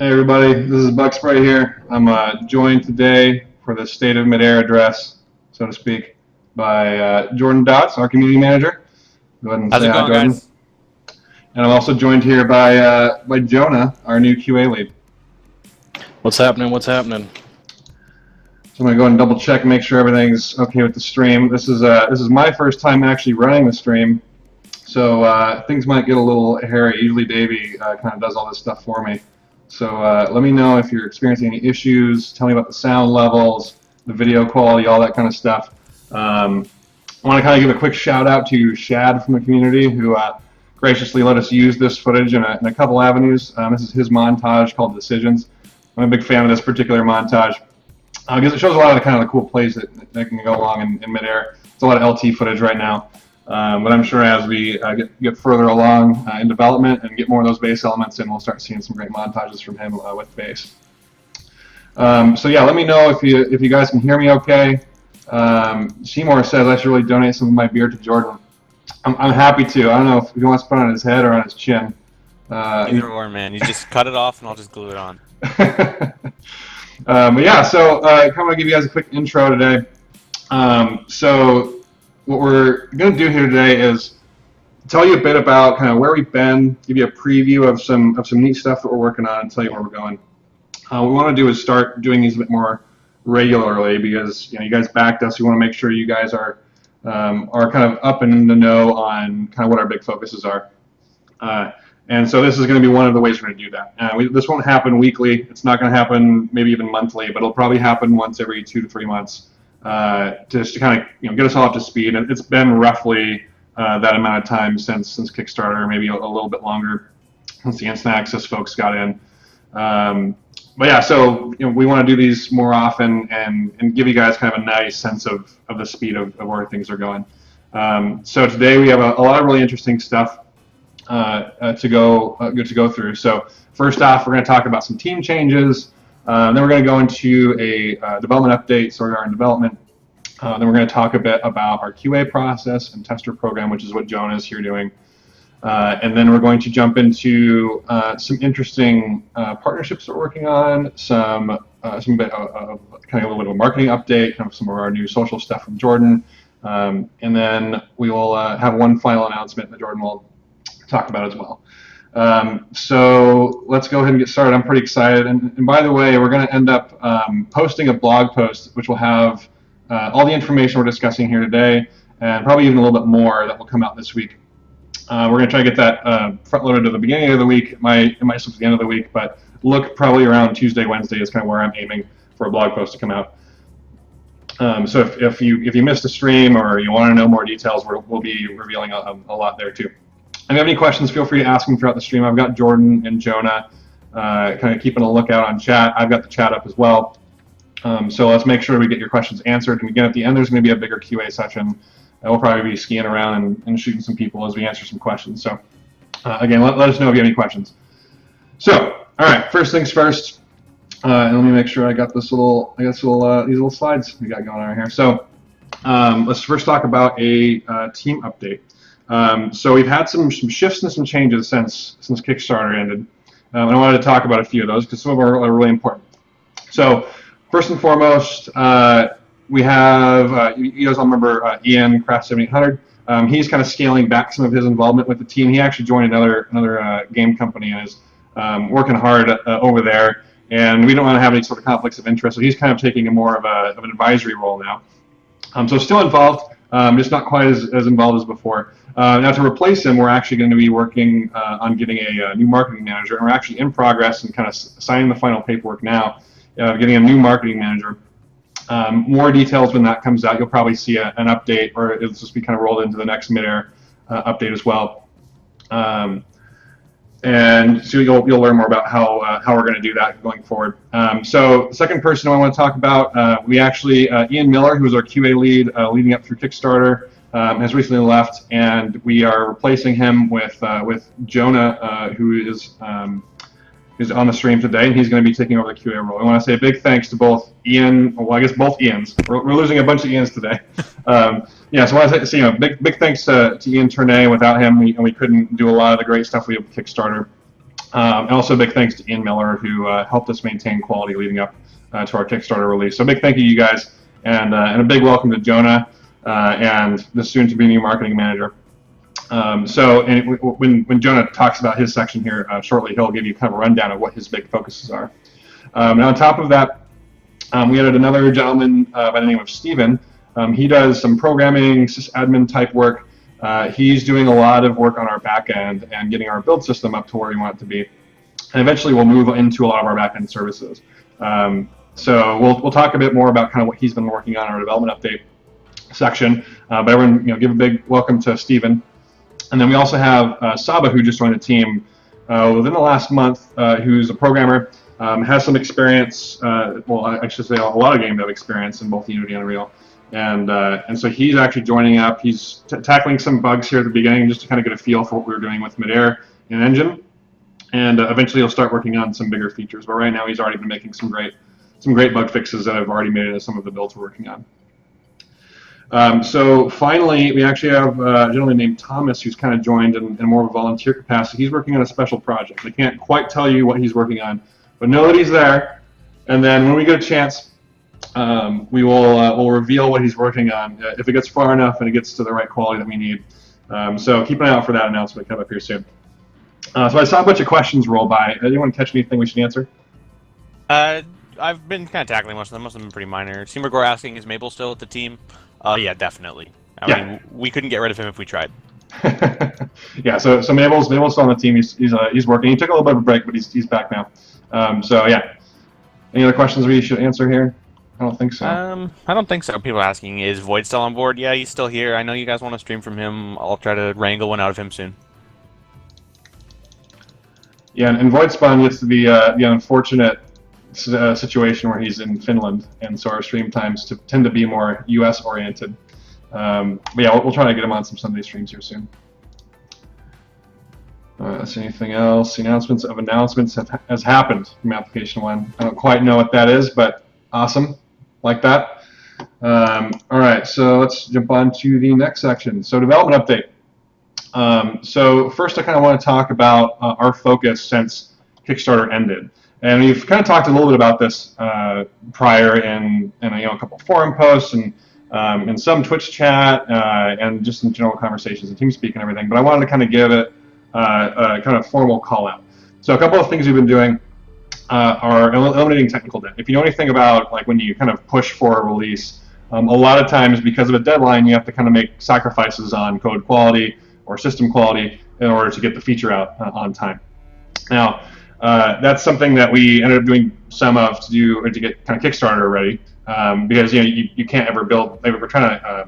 Hey everybody, this is BugsPray here. I'm joined today for the State of Midair address, so to speak, by Jordan Dotz, our community manager. Go ahead and How's say it hi, going, Jordan. guys? And I'm also joined here by Jonah, our new QA lead. What's happening? What's happening? So I'm gonna go ahead and double check, make sure everything's okay with the stream. This is my first time actually running the stream, so things might get a little hairy. Usually Davey kind of does all this stuff for me. So let me know if you're experiencing any issues. Tell me about the sound levels, the video quality, all that kind of stuff. I want to kind of give a quick shout out to Shad from the community who graciously let us use this footage in a couple avenues. This is his montage called Decisions. I'm a big fan of this particular montage because it shows a lot of the kind of the cool plays that can go along in midair. It's a lot of LT footage right now. But I'm sure as we get further along in development and get more of those bass elements in, we'll start seeing some great montages from him with bass. So yeah, let me know if you guys can hear me okay. Seymour says I should really donate some of my beer to Jordan. I'm happy to. I don't know if he wants to put it on his head or on his chin. Either or, man. You just cut it off and I'll just glue it on. But yeah, so I'm going to give you guys a quick intro today. So what we're going to do here today is tell you a bit about kind of where we've been, give you a preview of some neat stuff that we're working on, and tell you where we're going. What we want to do is start doing these a bit more regularly because you guys backed us. We want to make sure you guys are kind of up and in the know on kind of what our big focuses are. And so this is going to be one of the ways we're going to do that. This won't happen weekly. It's not going to happen maybe even monthly, but it'll probably happen once every 2 to 3 months. Just to kind of get us all up to speed. And it's been roughly that amount of time since Kickstarter, maybe a little bit longer since the instant access folks got in. But yeah, so we want to do these more often and give you guys kind of a nice sense of the speed of where things are going. So today we have a lot of really interesting stuff to go through. So first off, we're going to talk about some team changes. Then we're going to go into a development update, so we are in development. Then we're going to talk a bit about our QA process and tester program, which is what Jonah is here doing. And then we're going to jump into some interesting partnerships that we're working on, some bit of kind of a little bit of a marketing update, kind of some of our new social stuff from Jordan. And then we will have one final announcement that Jordan will talk about as well. So let's go ahead and get started. I'm pretty excited. And by the way, we're going to end up posting a blog post which will have all the information we're discussing here today and probably even a little bit more that will come out this week. We're going to try to get that front-loaded to the beginning of the week. It might slip to the end of the week, but look probably around Tuesday, Wednesday is kind of where I'm aiming for a blog post to come out. So if you missed a stream or you want to know more details, we'll be revealing a lot there too. If you have any questions, feel free to ask them throughout the stream. I've got Jordan and Jonah kind of keeping a lookout on chat. I've got the chat up as well. So let's make sure we get your questions answered. And again, at the end, there's going to be a bigger QA session. We'll probably be skiing around and shooting some people as we answer some questions. So again, let us know if you have any questions. So, all right, first things first. And let me make sure I got these little slides we got going on here. So let's first talk about a team update. So we've had some shifts and some changes since Kickstarter ended. And I wanted to talk about a few of those because some of them are really important. So first and foremost, we have, you guys all remember Ian, Craft 7800. He's kind of scaling back some of his involvement with the team. He actually joined another game company and is working hard over there. And we don't want to have any sort of conflicts of interest. So he's kind of taking a more of an advisory role now. So still involved, just not quite as involved as before. Now to replace him, we're actually going to be working on getting a new marketing manager, and we're actually in progress and kind of signing the final paperwork now, getting a new marketing manager. More details when that comes out. You'll probably see an update, or it'll just be kind of rolled into the next Midair update as well. And so you'll learn more about how we're going to do that going forward. So the second person I want to talk about, we actually, Ian Miller, who was our QA lead leading up through Kickstarter, has recently left, and we are replacing him with Jonah, who is on the stream today, and he's going to be taking over the QA role. I want to say a big thanks to both Ian, well, I guess both Ians. We're losing a bunch of Ians today. Yeah, so I want to say, big thanks to Ian Tournay. Without him, we couldn't do a lot of the great stuff we have with Kickstarter. And also a big thanks to Ian Miller, who helped us maintain quality leading up to our Kickstarter release. So big thank you guys, and a big welcome to Jonah and the soon-to-be new marketing manager. When Jonah talks about his section here shortly, he'll give you kind of a rundown of what his big focuses are. And on top of that, we added another gentleman by the name of Steven. He does some programming, sysadmin type work. He's doing a lot of work on our back end and getting our build system up to where we want it to be. And eventually we'll move into a lot of our back end services. So we'll talk a bit more about kind of what he's been working on in our development update section. But everyone, give a big welcome to Steven. And then we also have Saba, who just joined the team within the last month, who's a programmer, has some experience, I should say a lot of game dev experience in both Unity and Unreal. And so he's actually joining up. He's tackling some bugs here at the beginning just to kind of get a feel for what we were doing with Midair and Engine. And eventually he'll start working on some bigger features. But right now he's already been making some great bug fixes that have already made it into some of the builds we're working on. So finally, we actually have a gentleman named Thomas who's kind of joined in more of a volunteer capacity. He's working on a special project. I can't quite tell you what he's working on, but know that he's there. And then when we get a chance, we will we'll reveal what he's working on if it gets far enough and it gets to the right quality that we need. So keep an eye out for that announcement coming up here soon. So I saw a bunch of questions roll by. Anyone catch anything we should answer? I've been kind of tackling most of them. Most of them are pretty minor. Seamergore asking, is Mabel still with the team? Yeah, definitely. I mean, we couldn't get rid of him if we tried. Yeah, so Mabel's still on the team. He's working. He took a little bit of a break, but he's back now. So yeah. Any other questions we should answer here? I don't think so. I don't think so. People are asking, is Void still on board? Yeah, he's still here. I know you guys want to stream from him. I'll try to wrangle one out of him soon. Yeah, and Void Spawn gets to be the unfortunate situation where he's in Finland, and so our stream times tend to be more US oriented. But yeah, we'll try to get him on some Sunday streams here soon. Let's see, anything else? The announcements has happened from application 1. I don't quite know what that is, but awesome, like that. All right, so let's jump on to the next section. So development update. So first, I kind of want to talk about our focus since Kickstarter ended. And we've kind of talked a little bit about this prior in a couple forum posts and in some Twitch chat and just in general conversations and TeamSpeak and everything. But I wanted to kind of give it a kind of formal call out. So a couple of things we've been doing are eliminating technical debt. If you know anything about like when you kind of push for a release, a lot of times because of a deadline, you have to kind of make sacrifices on code quality or system quality in order to get the feature out on time. Now, that's something that we ended up doing some of to get kind of Kickstarter ready, because you can't ever build. We're trying to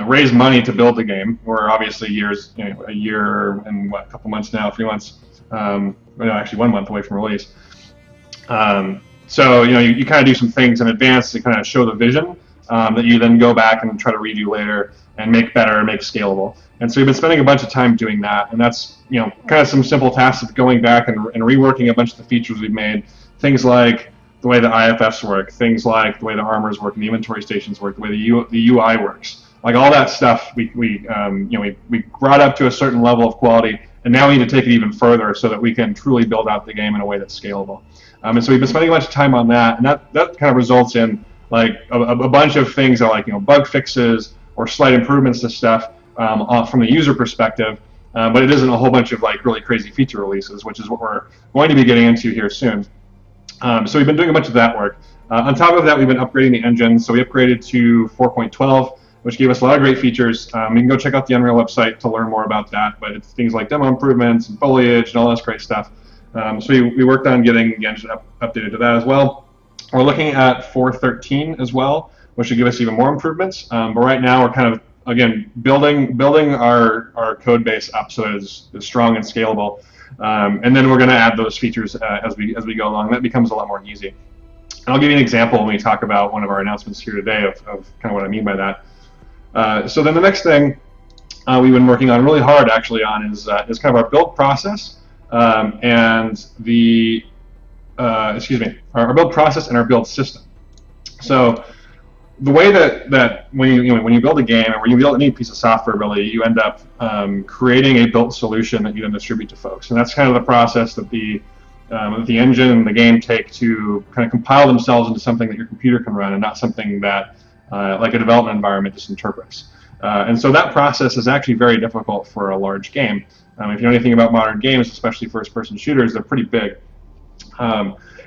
raise money to build the game. We're obviously a year and a couple months now, 3 months, actually 1 month away from release. So you kind of do some things in advance to kind of show the vision that you then go back and try to redo later and make better, make scalable. And so we've been spending a bunch of time doing that, and that's kind of some simple tasks of going back and reworking a bunch of the features we've made. Things like the way the IFFs work, things like the way the armors work, and the inventory stations work, the way the UI works. Like all that stuff, we brought up to a certain level of quality, and now we need to take it even further so that we can truly build out the game in a way that's scalable. And so we've been spending a bunch of time on that, and that kind of results in like a bunch of things that like bug fixes or slight improvements to stuff from the user perspective, but it isn't a whole bunch of like really crazy feature releases, which is what we're going to be getting into here soon. So we've been doing a bunch of that work. On top of that, we've been upgrading the engine. So we upgraded to 4.12, which gave us a lot of great features. You can go check out the Unreal website to learn more about that, but it's things like demo improvements and foliage and all this great stuff. So we worked on getting the engine updated to that as well. We're looking at 4.13 as well, which should give us even more improvements. But right now we're kind of, again, building our code base up so that it's strong and scalable. And then we're going to add those features as we go along. That becomes a lot more easy. And I'll give you an example when we talk about one of our announcements here today of kind of what I mean by that. So then the next thing we've been working on really hard actually on is kind of our build process and our build process and our build system. So the way that when you build a game or when you build any piece of software, really, you end up creating a built solution that you then distribute to folks, and that's kind of the process that the engine and the game take to kind of compile themselves into something that your computer can run, and not something that like a development environment just interprets. And so that process is actually very difficult for a large game. If you know anything about modern games, especially first-person shooters, they're pretty big.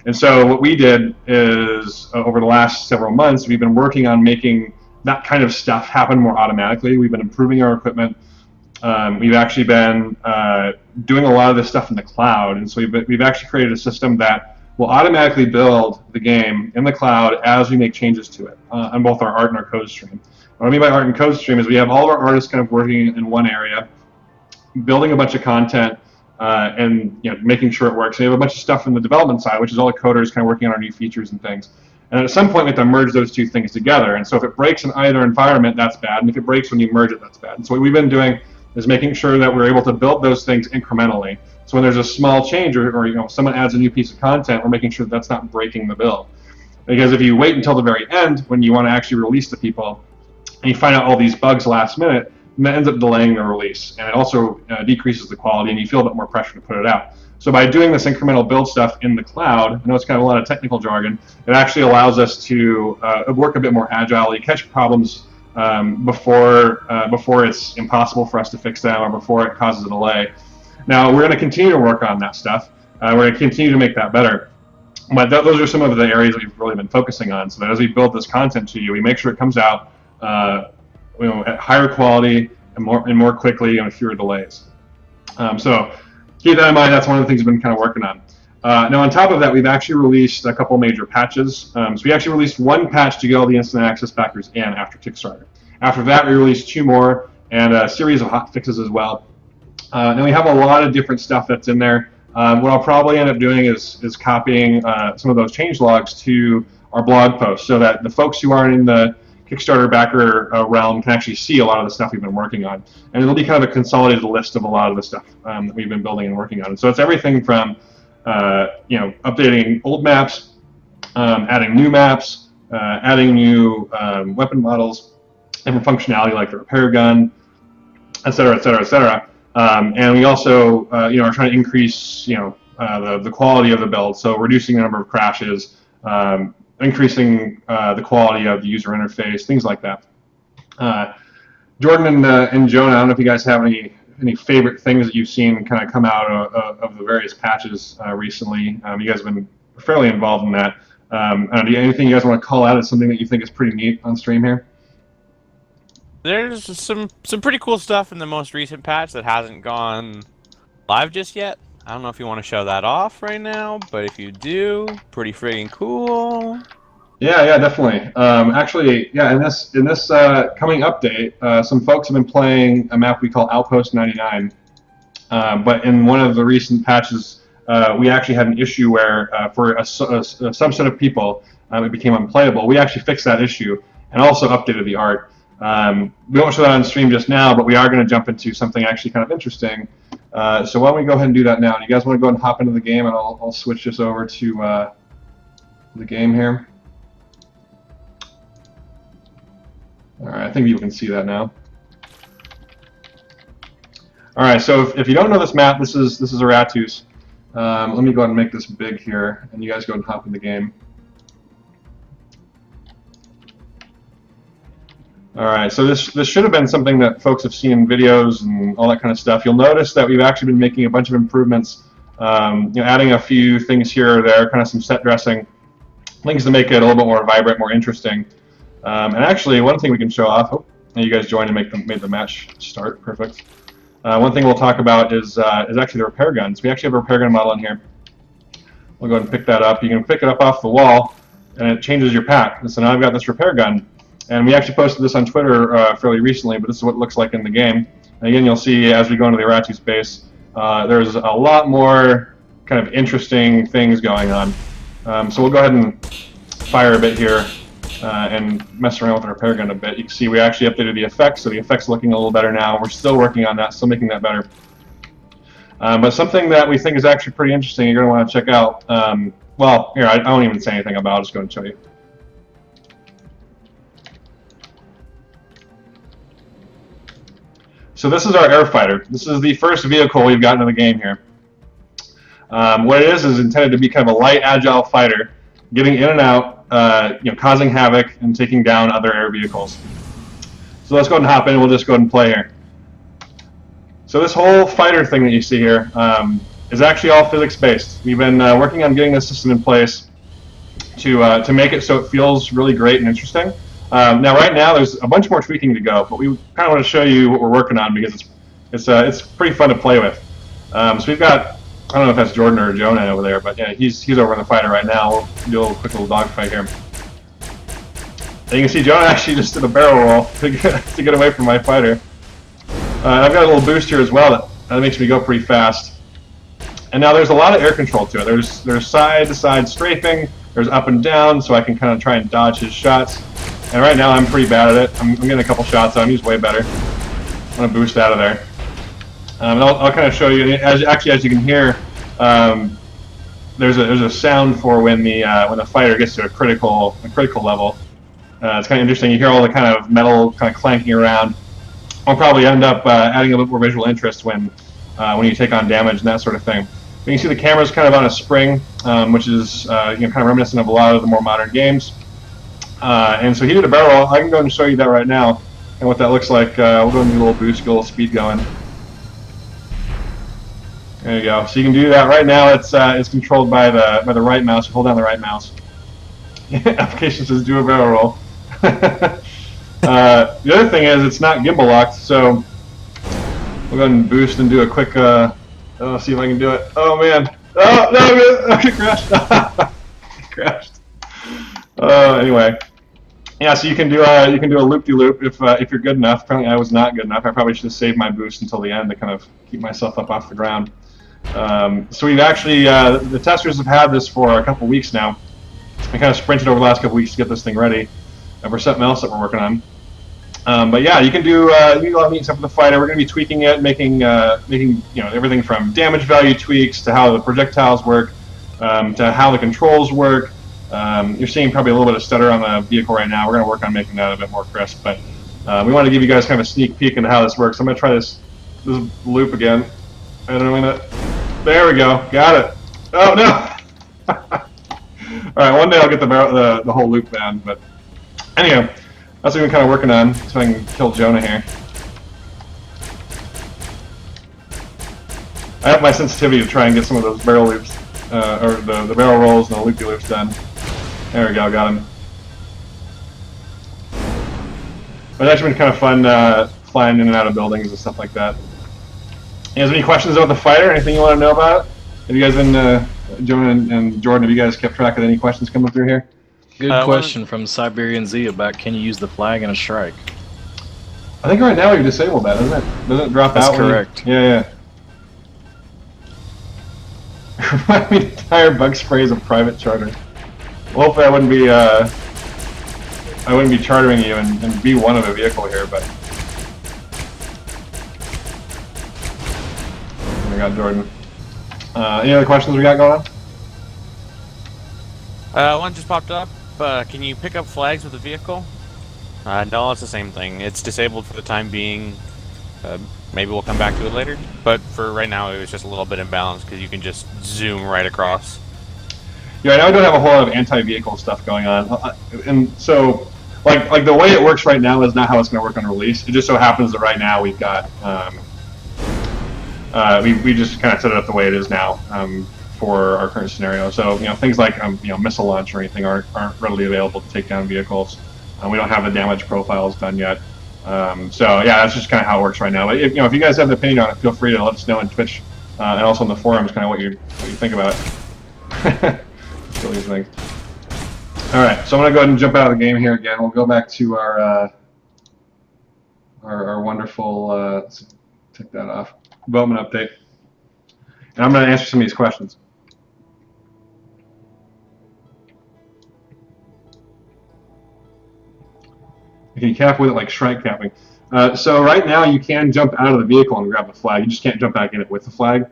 And so what we did is, over the last several months, we've been working on making that kind of stuff happen more automatically. We've been improving our equipment. We've actually been doing a lot of this stuff in the cloud, and so we've actually created a system that will automatically build the game in the cloud as we make changes to it on both our art and our code stream. What I mean by art and code stream is we have all of our artists kind of working in one area, building a bunch of content, and making sure it works. And we have a bunch of stuff from the development side, which is all the coders kind of working on our new features and things. And at some point, we have to merge those two things together. And so if it breaks in either environment, that's bad. And if it breaks when you merge it, that's bad. And so what we've been doing is making sure that we're able to build those things incrementally. So when there's a small change or someone adds a new piece of content, we're making sure that that's not breaking the build. Because if you wait until the very end when you want to actually release to people, and you find out all these bugs last minute, and that ends up delaying the release, and it also decreases the quality, and you feel a bit more pressure to put it out. So by doing this incremental build stuff in the cloud, I know it's kind of a lot of technical jargon, it actually allows us to work a bit more agile, catch problems before it's impossible for us to fix them or before it causes a delay. Now, we're going to continue to work on that stuff. We're going to continue to make that better. But those are some of the areas that we've really been focusing on, so that as we build this content to you, we make sure it comes out at higher quality and more quickly and with fewer delays. So keep that in mind. That's one of the things we've been kind of working on. Now, on top of that, we've actually released a couple major patches. So we actually released one patch to get all the instant access backers in after Kickstarter. After that, we released 2 more and a series of hot fixes as well. Now we have a lot of different stuff that's in there. What I'll probably end up doing is copying some of those changelogs to our blog post so that the folks who aren't in the Kickstarter backer realm can actually see a lot of the stuff we've been working on. And it'll be kind of a consolidated list of a lot of the stuff that we've been building and working on. And so it's everything from updating old maps, adding new maps, adding new weapon models, different functionality like the repair gun, et cetera, et cetera, et cetera. And we also are trying to increase the quality of the build, so reducing the number of crashes, increasing the quality of the user interface, things like that. Jordan and Jonah, I don't know if you guys have any favorite things that you've seen kind of come out of the various patches recently. You guys have been fairly involved in that. Anything you guys want to call out as something that you think is pretty neat on stream here? There's some pretty cool stuff in the most recent patch that hasn't gone live just yet. I don't know if you want to show that off right now, but if you do, pretty friggin' cool. Yeah, definitely. Actually, yeah, in this coming update, some folks have been playing a map we call Outpost 99. But in one of the recent patches, we actually had an issue where for a subset of people, it became unplayable. We actually fixed that issue and also updated the art. We won't show that on stream just now, but we are going to jump into something actually kind of interesting. So why don't we go ahead and do that now? Do you guys want to go ahead and hop into the game, and I'll switch this over to the game here. All right, I think you can see that now. All right, so if you don't know this map, this is Aratus. Let me go ahead and make this big here, and you guys go ahead and hop in the game. All right, so this should have been something that folks have seen in videos and all that kind of stuff. You'll notice that we've actually been making a bunch of improvements, adding a few things here or there, kind of some set dressing, things to make it a little bit more vibrant, more interesting. And actually, one thing we can show off. Oh, you guys joined and made the match start. Perfect. One thing we'll talk about is actually the repair guns. We actually have a repair gun model in here. We'll go ahead and pick that up. You can pick it up off the wall, and it changes your pack. And so now I've got this repair gun. And we actually posted this on Twitter fairly recently, but this is what it looks like in the game. And again, you'll see as we go into the Aratus base, there's a lot more kind of interesting things going on. So we'll go ahead and fire a bit here and mess around with the repair gun a bit. You can see we actually updated the effects, so the effects looking a little better now. We're still working on that, still making that better. But something that we think is actually pretty interesting, you're going to want to check out. Well, here, I won't even say anything about it. I'll just go and show you. So this is our air fighter. This is the first vehicle we've gotten in the game here. What it is intended to be kind of a light, agile fighter, getting in and out, causing havoc and taking down other air vehicles. So let's go ahead and hop in. We'll just go ahead and play here. So this whole fighter thing that you see here is actually all physics-based. We've been working on getting this system in place to make it so it feels really great and interesting. Now, right now, there's a bunch more tweaking to go, but we kind of want to show you what we're working on because it's pretty fun to play with. So we've got, I don't know if that's Jordan or Jonah over there, but yeah, he's over in the fighter right now. We'll do a quick little dogfight here. And you can see Jonah actually just did a barrel roll to get away from my fighter. I've got a little boost here as well that makes me go pretty fast. And now there's a lot of air control to it. There's side-to-side strafing, there's up and down, so I can kind of try and dodge his shots. And right now I'm pretty bad at it. I'm getting a couple shots on him. He's way better. I'm going to boost out of there. And I'll kind of show you, as you can hear, there's a sound for when the fighter gets to a critical level. It's kind of interesting. You hear all the kind of metal kind of clanking around. I'll probably end up adding a little more visual interest when you take on damage and that sort of thing. You can see the camera's kind of on a spring, which is kind of reminiscent of a lot of the more modern games. And so he did a barrel roll. I can go ahead and show you that right now and what that looks like. We'll go and do a little boost, get a little speed going. There you go. So you can do that right now. It's controlled by the right mouse. Hold down the right mouse. Application says do a barrel roll. The other thing is it's not gimbal locked, so we'll go ahead and boost and do a quick. Let's see if I can do it. Oh man! Oh no! Okay, crashed. Crashed. Anyway, yeah. So you can do a loop-de-loop if you're good enough. Apparently, I was not good enough. I probably should have saved my boost until the end to kind of keep myself up off the ground. So we've actually the testers have had this for a couple weeks now. I kind of sprinted over the last couple weeks to get this thing ready for something else that we're working on. But yeah, you can do a lot of neat stuff with the fighter. We're going to be tweaking it, making everything from damage value tweaks to how the projectiles work, to how the controls work. You're seeing probably a little bit of stutter on the vehicle right now. We're going to work on making that a bit more crisp, but we want to give you guys kind of a sneak peek into how this works. I'm going to try this loop again. And I'm going to. There we go. Got it. Oh no. All right, one day I'll get the whole loop down, but anyway. That's what we're kind of working on, so I can kill Jonah here. I have my sensitivity to try and get some of those barrel loops, or the barrel rolls and the loopy loops done. There we go, got him. But it's actually been kind of fun flying in and out of buildings and stuff like that. You guys have any questions about the fighter? Anything you want to know about it? Have you guys been, Jonah and Jordan, have you guys kept track of any questions coming through here? Good question from Siberian Z about can you use the flag in a strike? I think right now we've disabled that, doesn't it? Doesn't it drop out? That's correct. Yeah. Remind me to hire BugsPray as a private charter. Well, hopefully I wouldn't be chartering you and be one of a vehicle here, but we got Jordan. Any other questions we got going on? One just popped up. Can you pick up flags with the vehicle? No, it's the same thing. It's disabled for the time being. Maybe we'll come back to it later. But for right now, it was just a little bit imbalanced because you can just zoom right across. Yeah, I don't have a whole lot of anti-vehicle stuff going on, and so like the way it works right now is not how it's going to work on release. It just so happens that right now we've got we just kind of set it up the way it is now. For our current scenario, so things like missile launch or anything aren't readily available to take down vehicles. We don't have the damage profiles done yet. So yeah, that's just kind of how it works right now. But if you guys have an opinion on it, feel free to let us know on Twitch and also in the forums, kind of what you think about it. Silly things. All right, so I'm gonna go ahead and jump out of the game here again. We'll go back to our wonderful. Let's take that off. Development update, and I'm gonna answer some of these questions. You can cap with it like shrike capping. So right now you can jump out of the vehicle and grab the flag. You just can't jump back in it with the flag.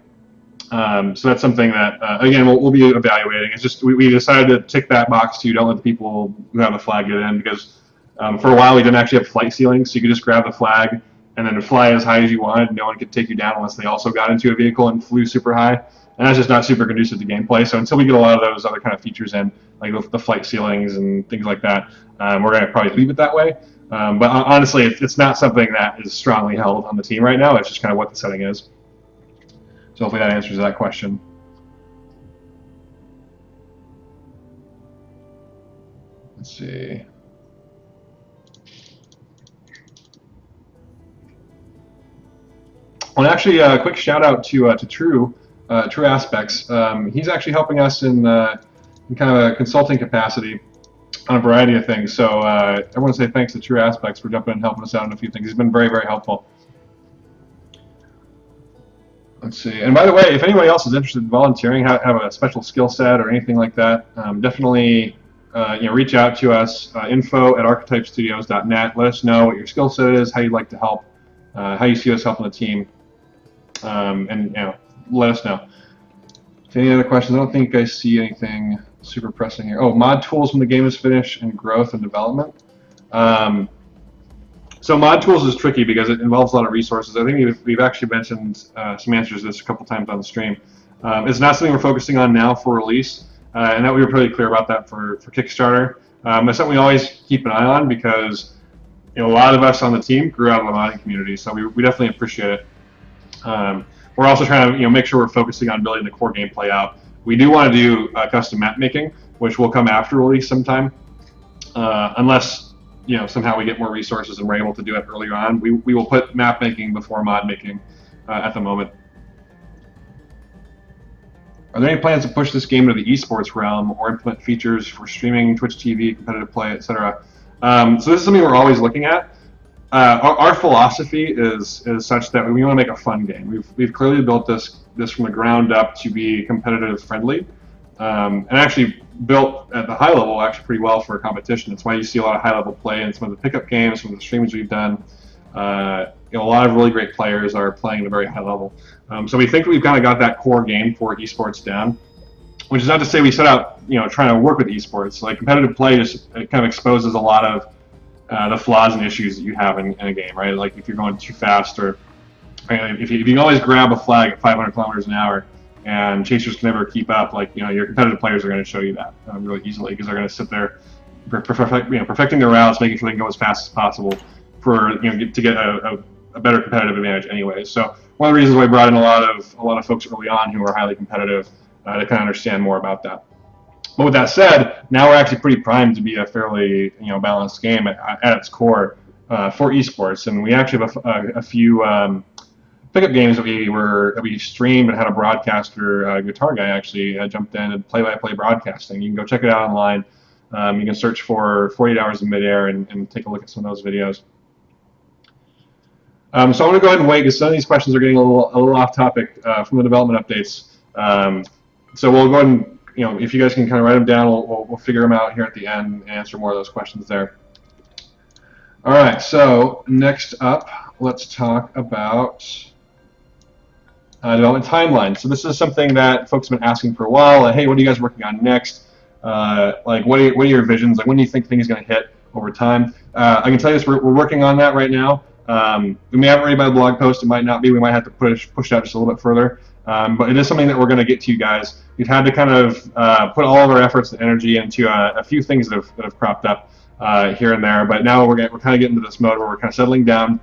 So that's something that, again, we'll be evaluating. It's just we decided to tick that box to don't let the people who have the flag get in because for a while we didn't actually have flight ceilings, so you could just grab the flag and then fly as high as you wanted. No one could take you down unless they also got into a vehicle and flew super high. And that's just not super conducive to gameplay. So until we get a lot of those other kind of features in, like the flight ceilings and things like that, we're going to probably leave it that way. But honestly, it's not something that is strongly held on the team right now. It's just kind of what the setting is. So hopefully that answers that question. Let's see. Well, actually, a quick shout out to True Aspects. He's actually helping us in kind of a consulting capacity on a variety of things. So I want to say thanks to True Aspects for jumping in and helping us out on a few things. He's been very, very helpful. Let's see. And by the way, if anybody else is interested in volunteering, have a special skill set or anything like that, definitely reach out to us, info@archetypestudios.net. Let us know what your skill set is, how you'd like to help, how you see us helping the team, and let us know. Any other questions? I don't think I see anything super pressing here. Oh, mod tools when the game is finished and growth and development. So mod tools is tricky because it involves a lot of resources. I think we've actually mentioned some answers to this a couple times on the stream. It's not something we're focusing on now for release, and that we were pretty clear about that for Kickstarter. It's something we always keep an eye on because a lot of us on the team grew out of the modding community, so we definitely appreciate it. We're also trying to make sure we're focusing on building the core gameplay out. We do want to do custom map making, which will come after release sometime, unless somehow we get more resources and we're able to do it earlier on. We will put map making before mod making at the moment. Are there any plans to push this game into the esports realm or implement features for streaming, Twitch TV, competitive play, etc.? So this is something we're always looking at. Our philosophy is such that we want to make a fun game. We've clearly built this from the ground up to be competitive friendly, and actually built at the high level actually pretty well for a competition. That's why you see a lot of high level play in some of the pickup games, some of the streams we've done. A lot of really great players are playing at a very high level. So we think we've kind of got that core game for esports down, which is not to say we set out trying to work with esports. Like competitive play just kind of exposes a lot of the flaws and issues that you have in a game, right? Like if you're going too fast, or if you can always grab a flag at 500 kilometers an hour and chasers can never keep up, like your competitive players are going to show you that really easily because they're going to sit there perfecting their routes, making sure they can go as fast as possible for to get a better competitive advantage anyway. So one of the reasons why we brought in a lot of folks early on who are highly competitive to kind of understand more about that. But with that said, now we're actually pretty primed to be a fairly balanced game at its core for esports, and we actually have a few pickup games that we streamed and had a broadcaster, guitar guy actually jumped in and play-by-play broadcasting. You can go check it out online. You can search for 48 Hours of Midair and take a look at some of those videos. So I'm going to go ahead and wait because some of these questions are getting a little off topic from the development updates. So we'll go ahead and if you guys can kind of write them down, we'll figure them out here at the end and answer more of those questions there. All right, so next up, let's talk about development timeline. So this is something that folks have been asking for a while. Like, hey, what are you guys working on next? Like, what are your visions? Like, when do you think things are going to hit over time? I can tell you this, we're working on that right now. We may have it ready by the blog post. It might not be. We might have to push it out just a little bit further. But it is something that we're going to get to you guys. We've had to kind of put all of our efforts and energy into a few things that have cropped up here and there. But now we're kind of getting into this mode where we're kind of settling down,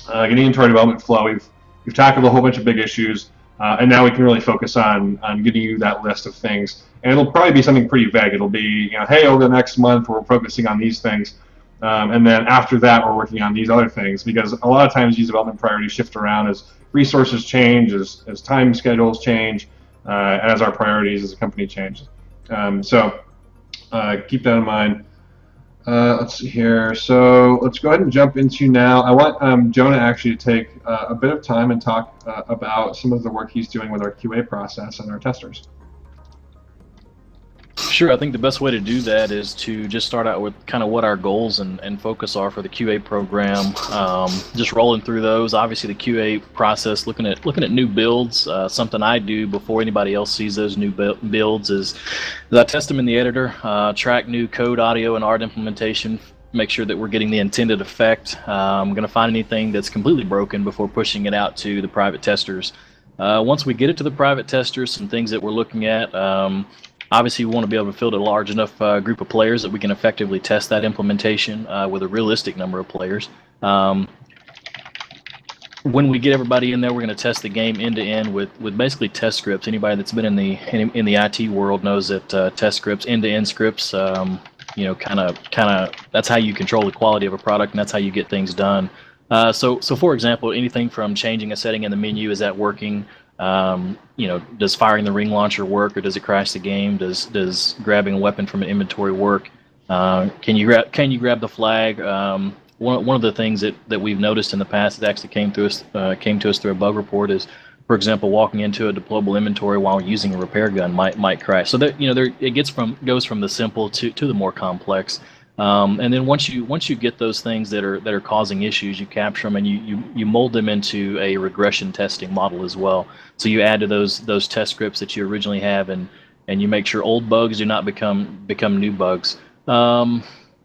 getting into our development flow. We've tackled a whole bunch of big issues, and now we can really focus on getting you that list of things. And it'll probably be something pretty vague. It'll be, hey, over the next month we're focusing on these things. And then after that, we're working on these other things, because a lot of times these development priorities shift around as resources change, as time schedules change, and as our priorities as a company change. So keep that in mind. Let's see here. So let's go ahead and jump into now. I want Jonah actually to take a bit of time and talk about some of the work he's doing with our QA process and our testers. Sure, I think the best way to do that is to just start out with kind of what our goals and focus are for the QA program. Just rolling through those. Obviously, the QA process, looking at new builds. Something I do before anybody else sees those new builds is I test them in the editor, track new code, audio, and art implementation make sure that we're getting the intended effect. I'm going to find anything that's completely broken before pushing it out to the private testers. Once we get it to the private testers, some things that we're looking at, obviously we want to be able to field a large enough group of players that we can effectively test that implementation with a realistic number of players. When we get everybody in there, we're going to test the game end to end with basically test scripts. Anybody that's been in the IT world knows that test scripts, end to end scripts, you know, kind of that's how you control the quality of a product, and that's how you get things done. So for example, anything from changing a setting in the menu, is that working? You know, does firing the ring launcher work, or does it crash the game? Does grabbing a weapon from an inventory work? Can you grab the flag? One of the things that we've noticed in the past that actually came to us through a bug report is, for example, walking into a deployable inventory while using a repair gun might crash. So that, you know, it goes from the simple to the more complex. And then once you get those things that are causing issues, you capture them and you mold them into a regression testing model as well. So you add to those test scripts that you originally have, and you make sure old bugs do not become new bugs.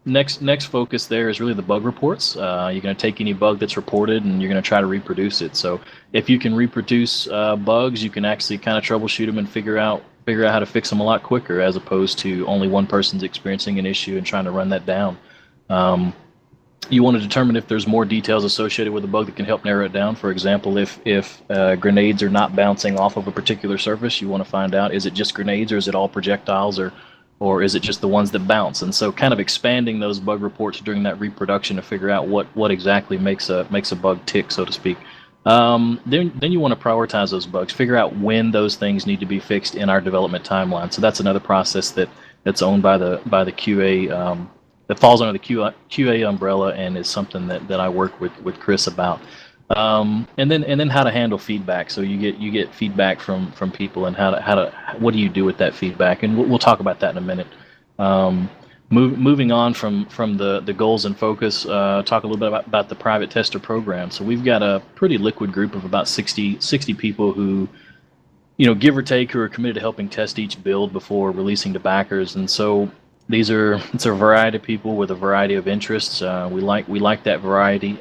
Next focus there is really the bug reports. You're going to take any bug that's reported and you're going to try to reproduce it. So if you can reproduce bugs, you can actually kind of troubleshoot them and figure out how to fix them a lot quicker, as opposed to only one person's experiencing an issue and trying to run that down. You want to determine if there's more details associated with the bug that can help narrow it down. For example, if grenades are not bouncing off of a particular surface, you want to find out, is it just grenades, or is it all projectiles, or is it just the ones that bounce? And so kind of expanding those bug reports during that reproduction to figure out what exactly makes a bug tick, so to speak. Then you want to prioritize those bugs, figure out when those things need to be fixed in our development timeline. So that's another process that's owned by the QA, that falls under the QA umbrella, and is something that I work with Chris about. And then how to handle feedback. So you get feedback from people, and what do you do with that feedback? And we'll talk about that in a minute. Moving on from the goals and focus, talk a little bit about the private tester program. So we've got a pretty liquid group of about 60 people who, you know, give or take, who are committed to helping test each build before releasing to backers. And so it's a variety of people with a variety of interests. We like that variety.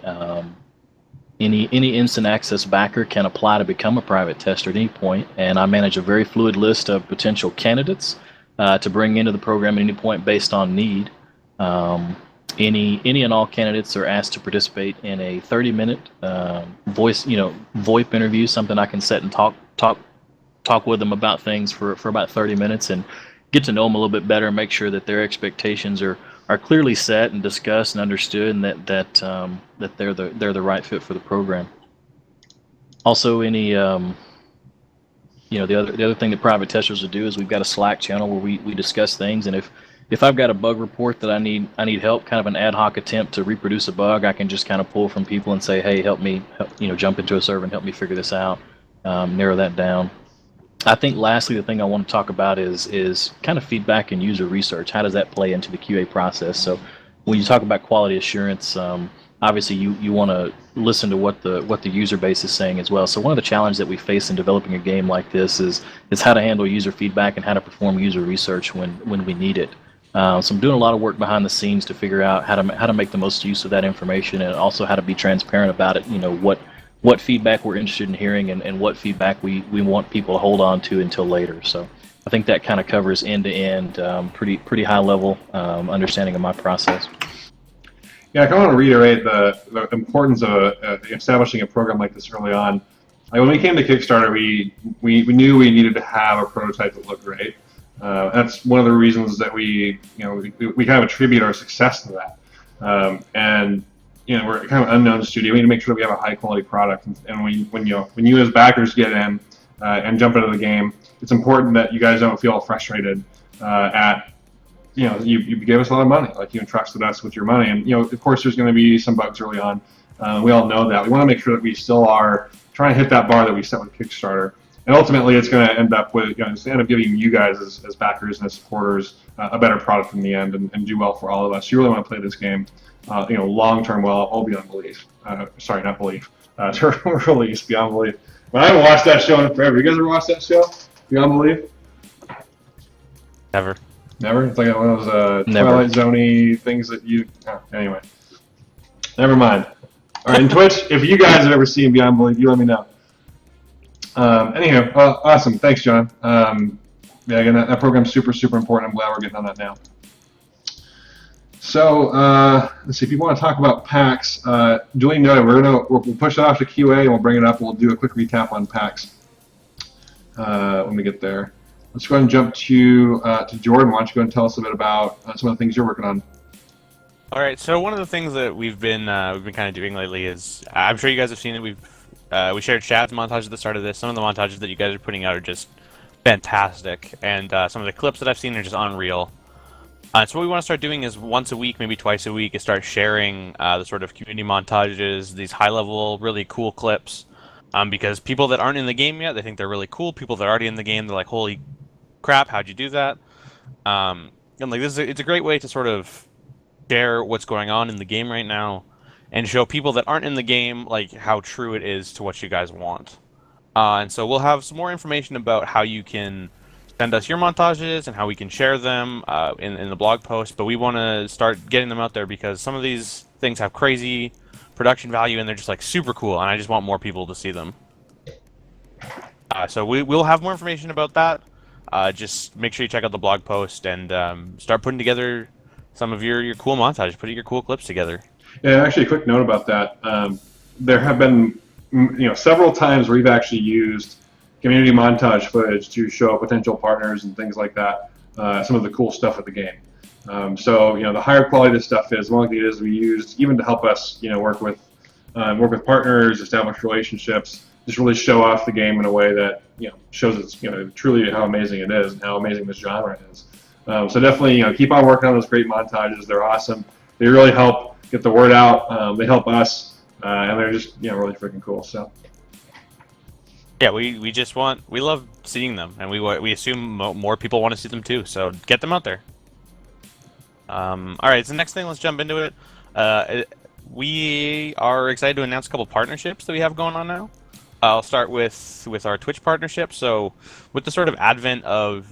Any instant access backer can apply to become a private tester at any point, and I manage a very fluid list of potential candidates to bring into the program at any point based on need. Any and all candidates are asked to participate in a 30-minute VoIP interview, something I can sit and talk with them about things for about 30 minutes and get to know them a little bit better, and make sure that their expectations are clearly set and discussed and understood, and that they're the right fit for the program. Also, the other thing that private testers will do is we've got a Slack channel where we discuss things, and if I've got a bug report that I need help, kind of an ad hoc attempt to reproduce a bug, I can just kind of pull from people and say, hey, help me, jump into a server and help me figure this out, narrow that down. I think lastly, the thing I want to talk about is kind of feedback and user research. How does that play into the QA process? So when you talk about quality assurance, obviously you want to listen to what the user base is saying as well. So one of the challenges that we face in developing a game like this is how to handle user feedback and how to perform user research when we need it. So I'm doing a lot of work behind the scenes to figure out how to make the most use of that information, and also how to be transparent about it. What feedback we're interested in hearing, and what feedback we want people to hold on to until later. So I think that kind of covers end-to-end, pretty high-level understanding of my process. Yeah, I kind of want to reiterate the importance of establishing a program like this early on. Like when we came to Kickstarter, we knew we needed to have a prototype that looked great. That's one of the reasons that we kind of attribute our success to that. And we're kind of an unknown studio. We need to make sure that we have a high-quality product. And when you as backers get in and jump into the game, it's important that you guys don't feel frustrated you gave us a lot of money. Like, you entrusted us with your money. And, of course, there's going to be some bugs early on. We all know that. We want to make sure that we still are trying to hit that bar that we set with Kickstarter. And ultimately, it's going to end up with, it's end up giving you guys as backers and as supporters a better product in the end, and do well for all of us. You really want to play this game, long-term well, all beyond belief. Sorry, not belief. To release, beyond belief. But I haven't watched that show in forever. You guys ever watched that show, Beyond Belief? Never. Never? It's like one of those Never. Twilight Zone-y things that you... Oh, anyway. Never mind. All right, and Twitch, if you guys have ever seen Beyond Belief, you let me know. Anyhow, awesome. Thanks, John. Yeah, again, that program's super, super important. I'm glad we're getting on that now. So, let's see, if you want to talk about PAX, duly noted, we'll push it off to QA and we'll bring it up. We'll do a quick recap on PAX when we get there. Let's go ahead and jump to Jordan. Why don't you go and tell us a bit about some of the things you're working on? All right. So one of the things that we've been kind of doing lately is, I'm sure you guys have seen it. We shared Chad's montage at the start of this. Some of the montages that you guys are putting out are just fantastic, and some of the clips that I've seen are just unreal. So what we want to start doing is once a week, maybe twice a week, is start sharing the sort of community montages, these high-level, really cool clips. Because people that aren't in the game yet, they think they're really cool. People that are already in the game, they're like, "Holy crap, how'd you do that?" And like it's a great way to sort of share what's going on in the game right now, and show people that aren't in the game like how true it is to what you guys want. And so we'll have some more information about how you can send us your montages and how we can share them in the blog post. But we want to start getting them out there because some of these things have crazy production value and they're just like super cool, and I just want more people to see them. So we'll have more information about that. Just make sure you check out the blog post and start putting together some of your cool montages, putting your cool clips together. Yeah, actually, a quick note about that. There have been several times where we've actually used community montage footage to show potential partners and things like that, some of the cool stuff with the game. So the higher quality this stuff is, one of the things we used even to help us work with partners, establish relationships, just really show off the game in a way that shows it's truly how amazing it is and how amazing this genre is. So definitely keep on working on those great montages. They're awesome. They really help get the word out. They help us, and they're just really freaking cool. So. Yeah, we love seeing them, and we assume more people want to see them too. So get them out there. All right, so the next thing, let's jump into it. We are excited to announce a couple partnerships that we have going on now. I'll start with our Twitch partnership. So with the sort of advent of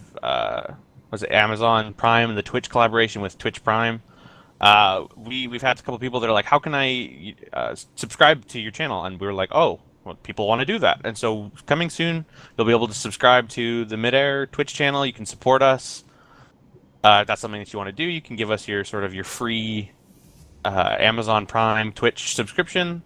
Amazon Prime and the Twitch collaboration with Twitch Prime, we've had a couple people that are like, how can I subscribe to your channel? And we were like, oh, well, people want to do that. And so coming soon, you'll be able to subscribe to the Midair Twitch channel. You can support us. If that's something that you want to do, you can give us your free Amazon Prime Twitch subscription.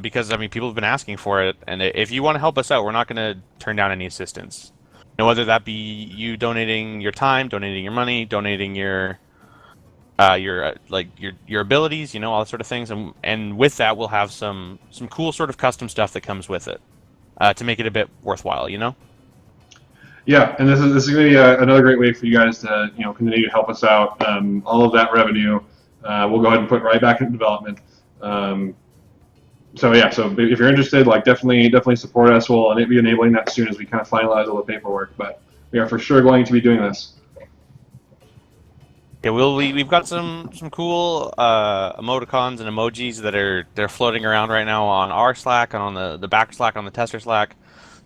Because people have been asking for it, and if you want to help us out, we're not going to turn down any assistance. Whether that be you donating your time, donating your money, donating your abilities, all that sort of things, and with that we'll have some cool sort of custom stuff that comes with it to make it a bit worthwhile. Yeah, and this is going to be another great way for you guys to continue to help us out. All of that revenue, we'll go ahead and put right back into development. So if you're interested, definitely support us. We'll be enabling that soon as we kind of finalize all the paperwork. But we are for sure going to be doing this. Yeah, we've got some cool emoticons and emojis they're floating around right now on our Slack and on the back Slack, on the tester Slack.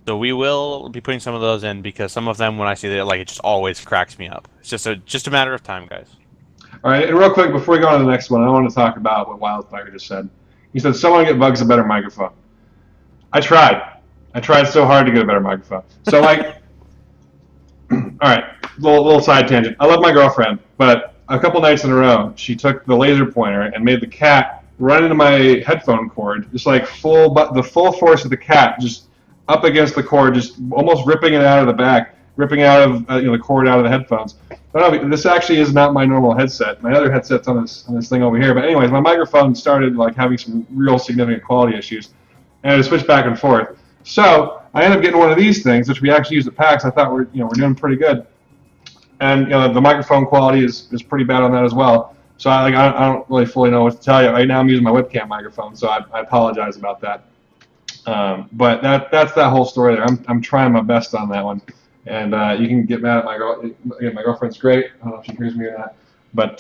So we will be putting some of those in because some of them, when I see that, it just always cracks me up. It's just a matter of time, guys. All right, and real quick before we go on to the next one, I want to talk about what Wildfire just said. He said, someone get Bugs a better microphone. I tried so hard to get a better microphone. So all right, little side tangent. I love my girlfriend, but a couple nights in a row, she took the laser pointer and made the cat run into my headphone cord, just the full force of the cat, just up against the cord, just almost ripping it out of the back, ripping out of the cord out of the headphones. But no, this actually is not my normal headset. My other headset's on this thing over here. But anyways, my microphone started having some real significant quality issues, and I had to switch back and forth. So I ended up getting one of these things, which we actually use at PAX. I thought we're doing pretty good, and the microphone quality is pretty bad on that as well. So I don't really fully know what to tell you. Right now I'm using my webcam microphone, so I apologize about that. But that's that whole story there. I'm trying my best on that one. And you can get mad at my girl. Again, my girlfriend's great. I don't know if she hears me or not, but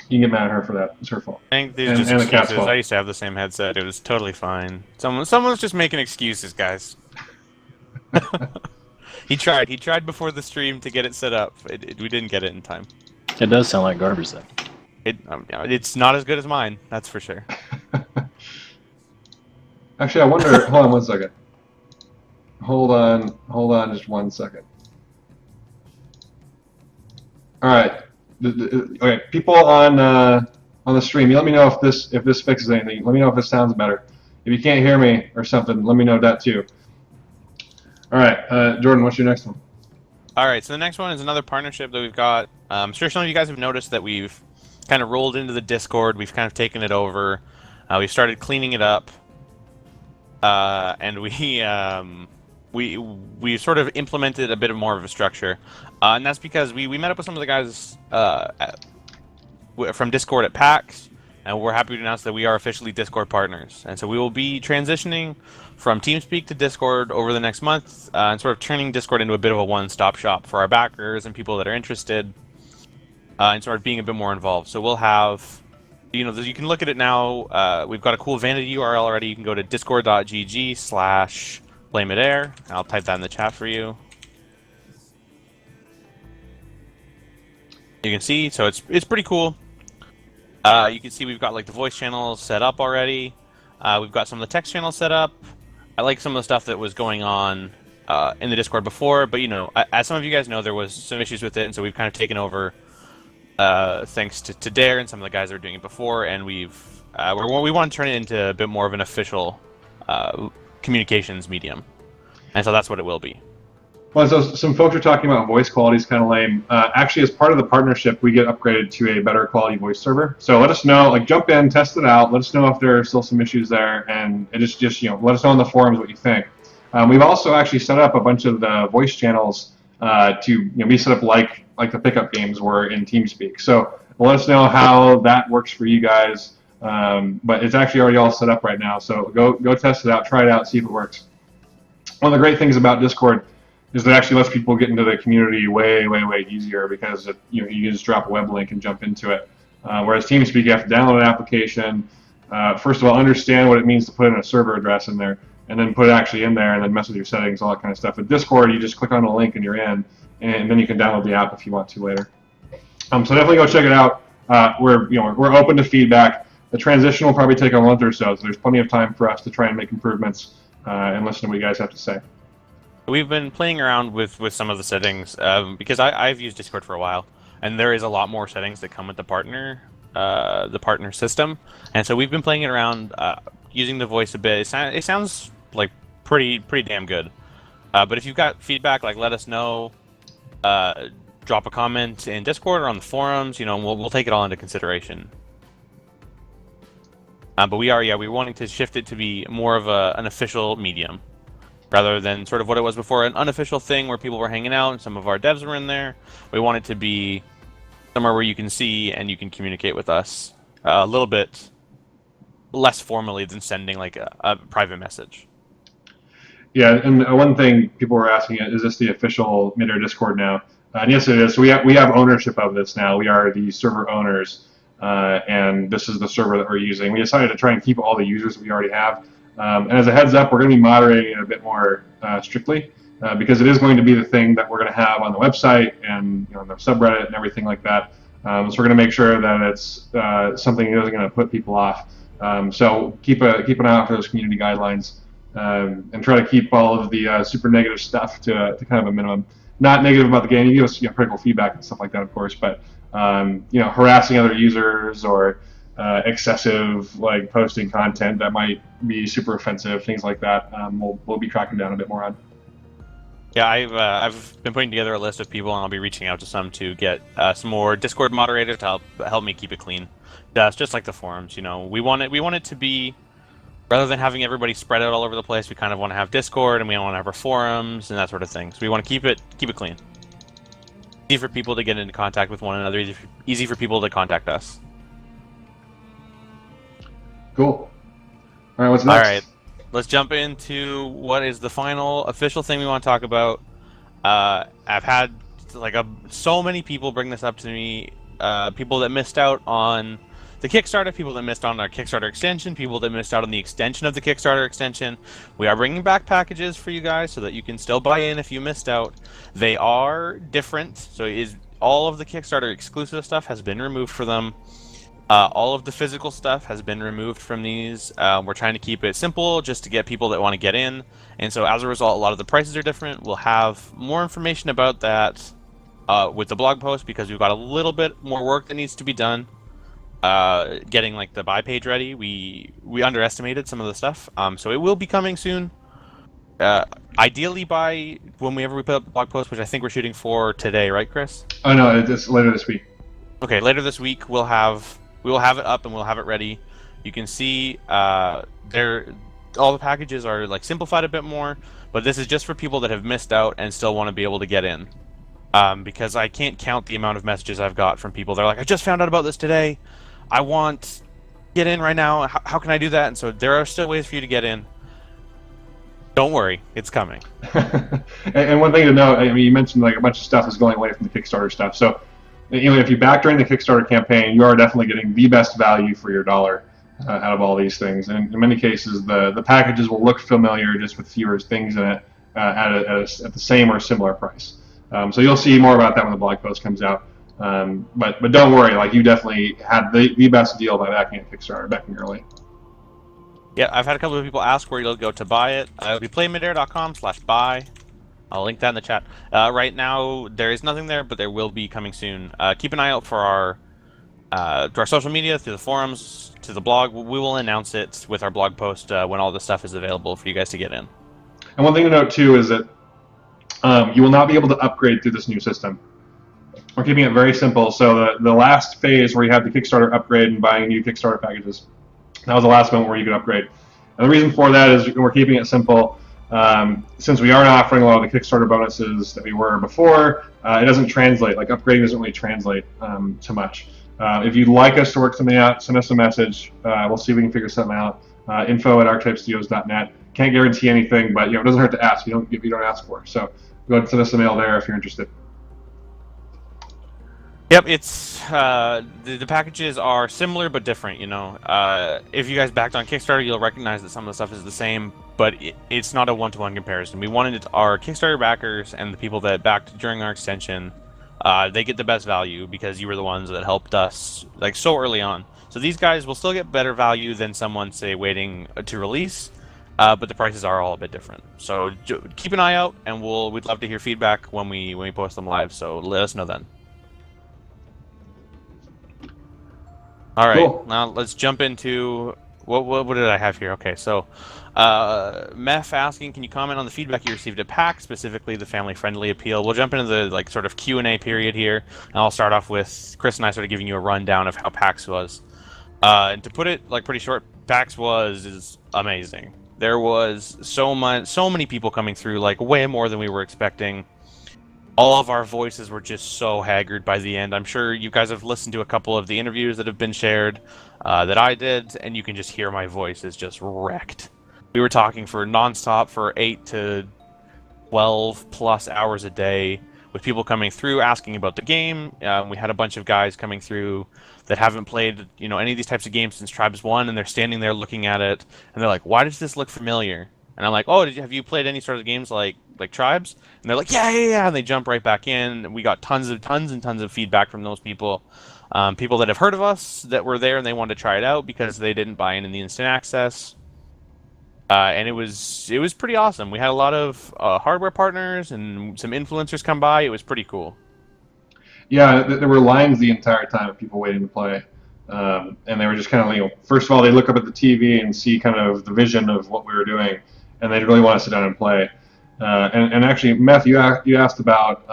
you can get mad at her for that. It's her fault. I think these are just and the cat's excuses. fault. I used to have the same headset. It was totally fine. Someone's just making excuses, guys. He tried. He tried before the stream to get it set up. We didn't get it in time. It does sound like garbage, though. It's not as good as mine, that's for sure. Actually, I wonder. Hold on 1 second. Hold on, just 1 second. All right. Okay, people on the stream, you let me know if this fixes anything. Let me know if it sounds better. If you can't hear me or something, let me know that too. All right, Jordan, what's your next one? All right, so the next one is another partnership that we've got. I'm sure some of you guys have noticed that we've kind of rolled into the Discord. We've kind of taken it over. We've started cleaning it up, and we sort of implemented a bit more of a structure, and that's because we met up with some of the guys from Discord at PAX, and we're happy to announce that we are officially Discord partners. And so we will be transitioning from TeamSpeak to Discord over the next month, and sort of turning Discord into a bit of a one-stop shop for our backers and people that are interested, and sort of being a bit more involved. So we'll have, you can look at it now. We've got a cool vanity URL already. You can go to discord.gg/play Midair. I'll type that in the chat for you. You can see, so it's pretty cool. You can see we've got like the voice channels set up already. We've got some of the text channels set up. I like some of the stuff that was going on in the Discord before, but as some of you guys know, there was some issues with it, and so we've kind of taken over thanks to Dare and some of the guys that were doing it before, and we want to turn it into a bit more of an official communications medium, and so that's what it will be. Well, so some folks are talking about voice quality is kind of lame. Actually, as part of the partnership, we get upgraded to a better quality voice server. So let us know, jump in, test it out. Let us know if there are still some issues there, and just let us know in the forums what you think. We've also actually set up a bunch of the voice channels to be set up like the pickup games were in TeamSpeak. So let us know how that works for you guys. But it's actually already all set up right now. So go test it out, try it out, see if it works. One of the great things about Discord is that it actually lets people get into the community way easier, because you can just drop a web link and jump into it. Whereas TeamSpeak, you have to download an application. First of all, understand what it means to put in a server address in there, and then put it actually in there, and then mess with your settings, all that kind of stuff. With Discord, you just click on a link and you're in, and then you can download the app if you want to later. So definitely go check it out. We're open to feedback. The transition will probably take a month or so there's plenty of time for us to try and make improvements and listen to what you guys have to say. We've been playing around with some of the settings because I've used Discord for a while, and there is a lot more settings that come with the partner system, and so we've been playing it around using the voice a bit. It sounds like pretty damn good. But if you've got feedback, like, let us know. Drop a comment in Discord or on the forums. We'll take it all into consideration. But we're wanting to shift it to be more of an official medium, rather than sort of what it was before, an unofficial thing where people were hanging out and some of our devs were in there. We want it to be somewhere where you can see and you can communicate with us a little bit less formally than sending like a private message. Yeah, and one thing people were asking, is this the official Midair Discord now? And yes, it is. So we have ownership of this now. We are the server owners, and this is the server that we're using. We decided to try and keep all the users that we already have. And as a heads up, we're going to be moderating it a bit more strictly, because it is going to be the thing that we're going to have on the website and on the subreddit and everything like that. So we're going to make sure that it's something that isn't going to put people off. So keep an eye out for those community guidelines, and try to keep all of the super negative stuff to kind of a minimum. Not negative about the game. You give us critical feedback and stuff like that, of course, but harassing other users or excessive posting content that might be super offensive, things like that, we'll be cracking down a bit more on. Yeah, I've been putting together a list of people, and I'll be reaching out to some to get some more Discord moderators to help me keep it clean. It's just like the forums, we want it to be, rather than having everybody spread out all over the place, we kind of want to have Discord, and we want to have our forums and that sort of thing. So we want to keep it clean. Easy for people to get into contact with one another. Easy for people to contact us. Cool. All right, what's next? All right, let's jump into what is the final official thing we want to talk about. I've had so many people bring this up to me. People that missed out on the Kickstarter, people that missed on our Kickstarter extension, people that missed out on the extension of the Kickstarter extension. We are bringing back packages for you guys so that you can still buy in if you missed out. They are different, so all of the Kickstarter exclusive stuff has been removed for them. All of the physical stuff has been removed from these. We're trying to keep it simple just to get people that want to get in. And so as a result, a lot of the prices are different. We'll have more information about that with the blog post because we've got a little bit more work that needs to be done. Getting like the buy page ready, we underestimated some of the stuff. So it will be coming soon. Ideally by whenever we put up the blog post, which I think we're shooting for today, right, Chris? Oh no, it's later this week. Okay, later this week we will have it up and we'll have it ready. You can see all the packages are like simplified a bit more, but this is just for people that have missed out and still want to be able to get in. Because I can't count the amount of messages I've got from people that are like, I just found out about this today. I want to get in right now. How can I do that? And so there are still ways for you to get in. Don't worry, it's coming. And one thing to note, I mean, you mentioned like a bunch of stuff is going away from the Kickstarter stuff. So, you know, if you back during the Kickstarter campaign, you are definitely getting the best value for your dollar out of all these things. And in many cases, the packages will look familiar just with fewer things in it at the same or similar price. So you'll see more about that when the blog post comes out. But don't worry, like you definitely had the best deal by backing at Kickstarter, backing early. Yeah, I've had a couple of people ask where you'll go to buy it. It'll be playmidair.com/buy. I'll link that in the chat. Right now, there is nothing there, but there will be coming soon. Keep an eye out for our social media, through the forums, to the blog. We will announce it with our blog post when all the stuff is available for you guys to get in. And one thing to note too is that you will not be able to upgrade through this new system. We're keeping it very simple. So the last phase where you have the Kickstarter upgrade and buying new Kickstarter packages, that was the last moment where you could upgrade. And the reason for that is we're keeping it simple. Since we aren't offering a lot of the Kickstarter bonuses that we were before, it doesn't translate. Like upgrading doesn't really translate to much. If you'd like us to work something out, send us a message. We'll see if we can figure something out. info@archetypestudios.net. Can't guarantee anything, but it doesn't hurt to ask. You don't ask for. So go ahead and send us a mail there if you're interested. Yep, it's the packages are similar but different. If you guys backed on Kickstarter, you'll recognize that some of the stuff is the same, but it's not a one-to-one comparison. We wanted our Kickstarter backers and the people that backed during our extension, they get the best value because you were the ones that helped us like so early on. So these guys will still get better value than someone, say, waiting to release, but the prices are all a bit different. So keep an eye out, and we'd love to hear feedback when we post them live. So let us know then. All right, cool. Now let's jump into what did I have here? Okay, so Meph asking, can you comment on the feedback you received at PAX, specifically the family-friendly appeal? We'll jump into the sort of Q&A period here, and I'll start off with Chris and I sort of giving you a rundown of how PAX was. And to put it pretty short, PAX is amazing. There was so many people coming through, like way more than we were expecting. All of our voices were just so haggard by the end. I'm sure you guys have listened to a couple of the interviews that have been shared that I did, and you can just hear my voice is just wrecked. We were talking for nonstop for 8 to 12 plus hours a day with people coming through asking about the game. We had a bunch of guys coming through that haven't played any of these types of games since Tribes 1, and they're standing there looking at it, and they're like, why does this look familiar? And I'm like, oh, have you played any sort of games like Tribes? And they're like, yeah, and they jump right back in. We got tons and tons of feedback from those people. People that have heard of us that were there and they wanted to try it out because they didn't buy in the instant access. And it was pretty awesome. We had a lot of hardware partners and some influencers come by. It was pretty cool. Yeah, there were lines the entire time of people waiting to play. And they were just kind of, first of all, they look up at the TV and see kind of the vision of what we were doing, and they really want to sit down and play. And actually, Meth, you asked about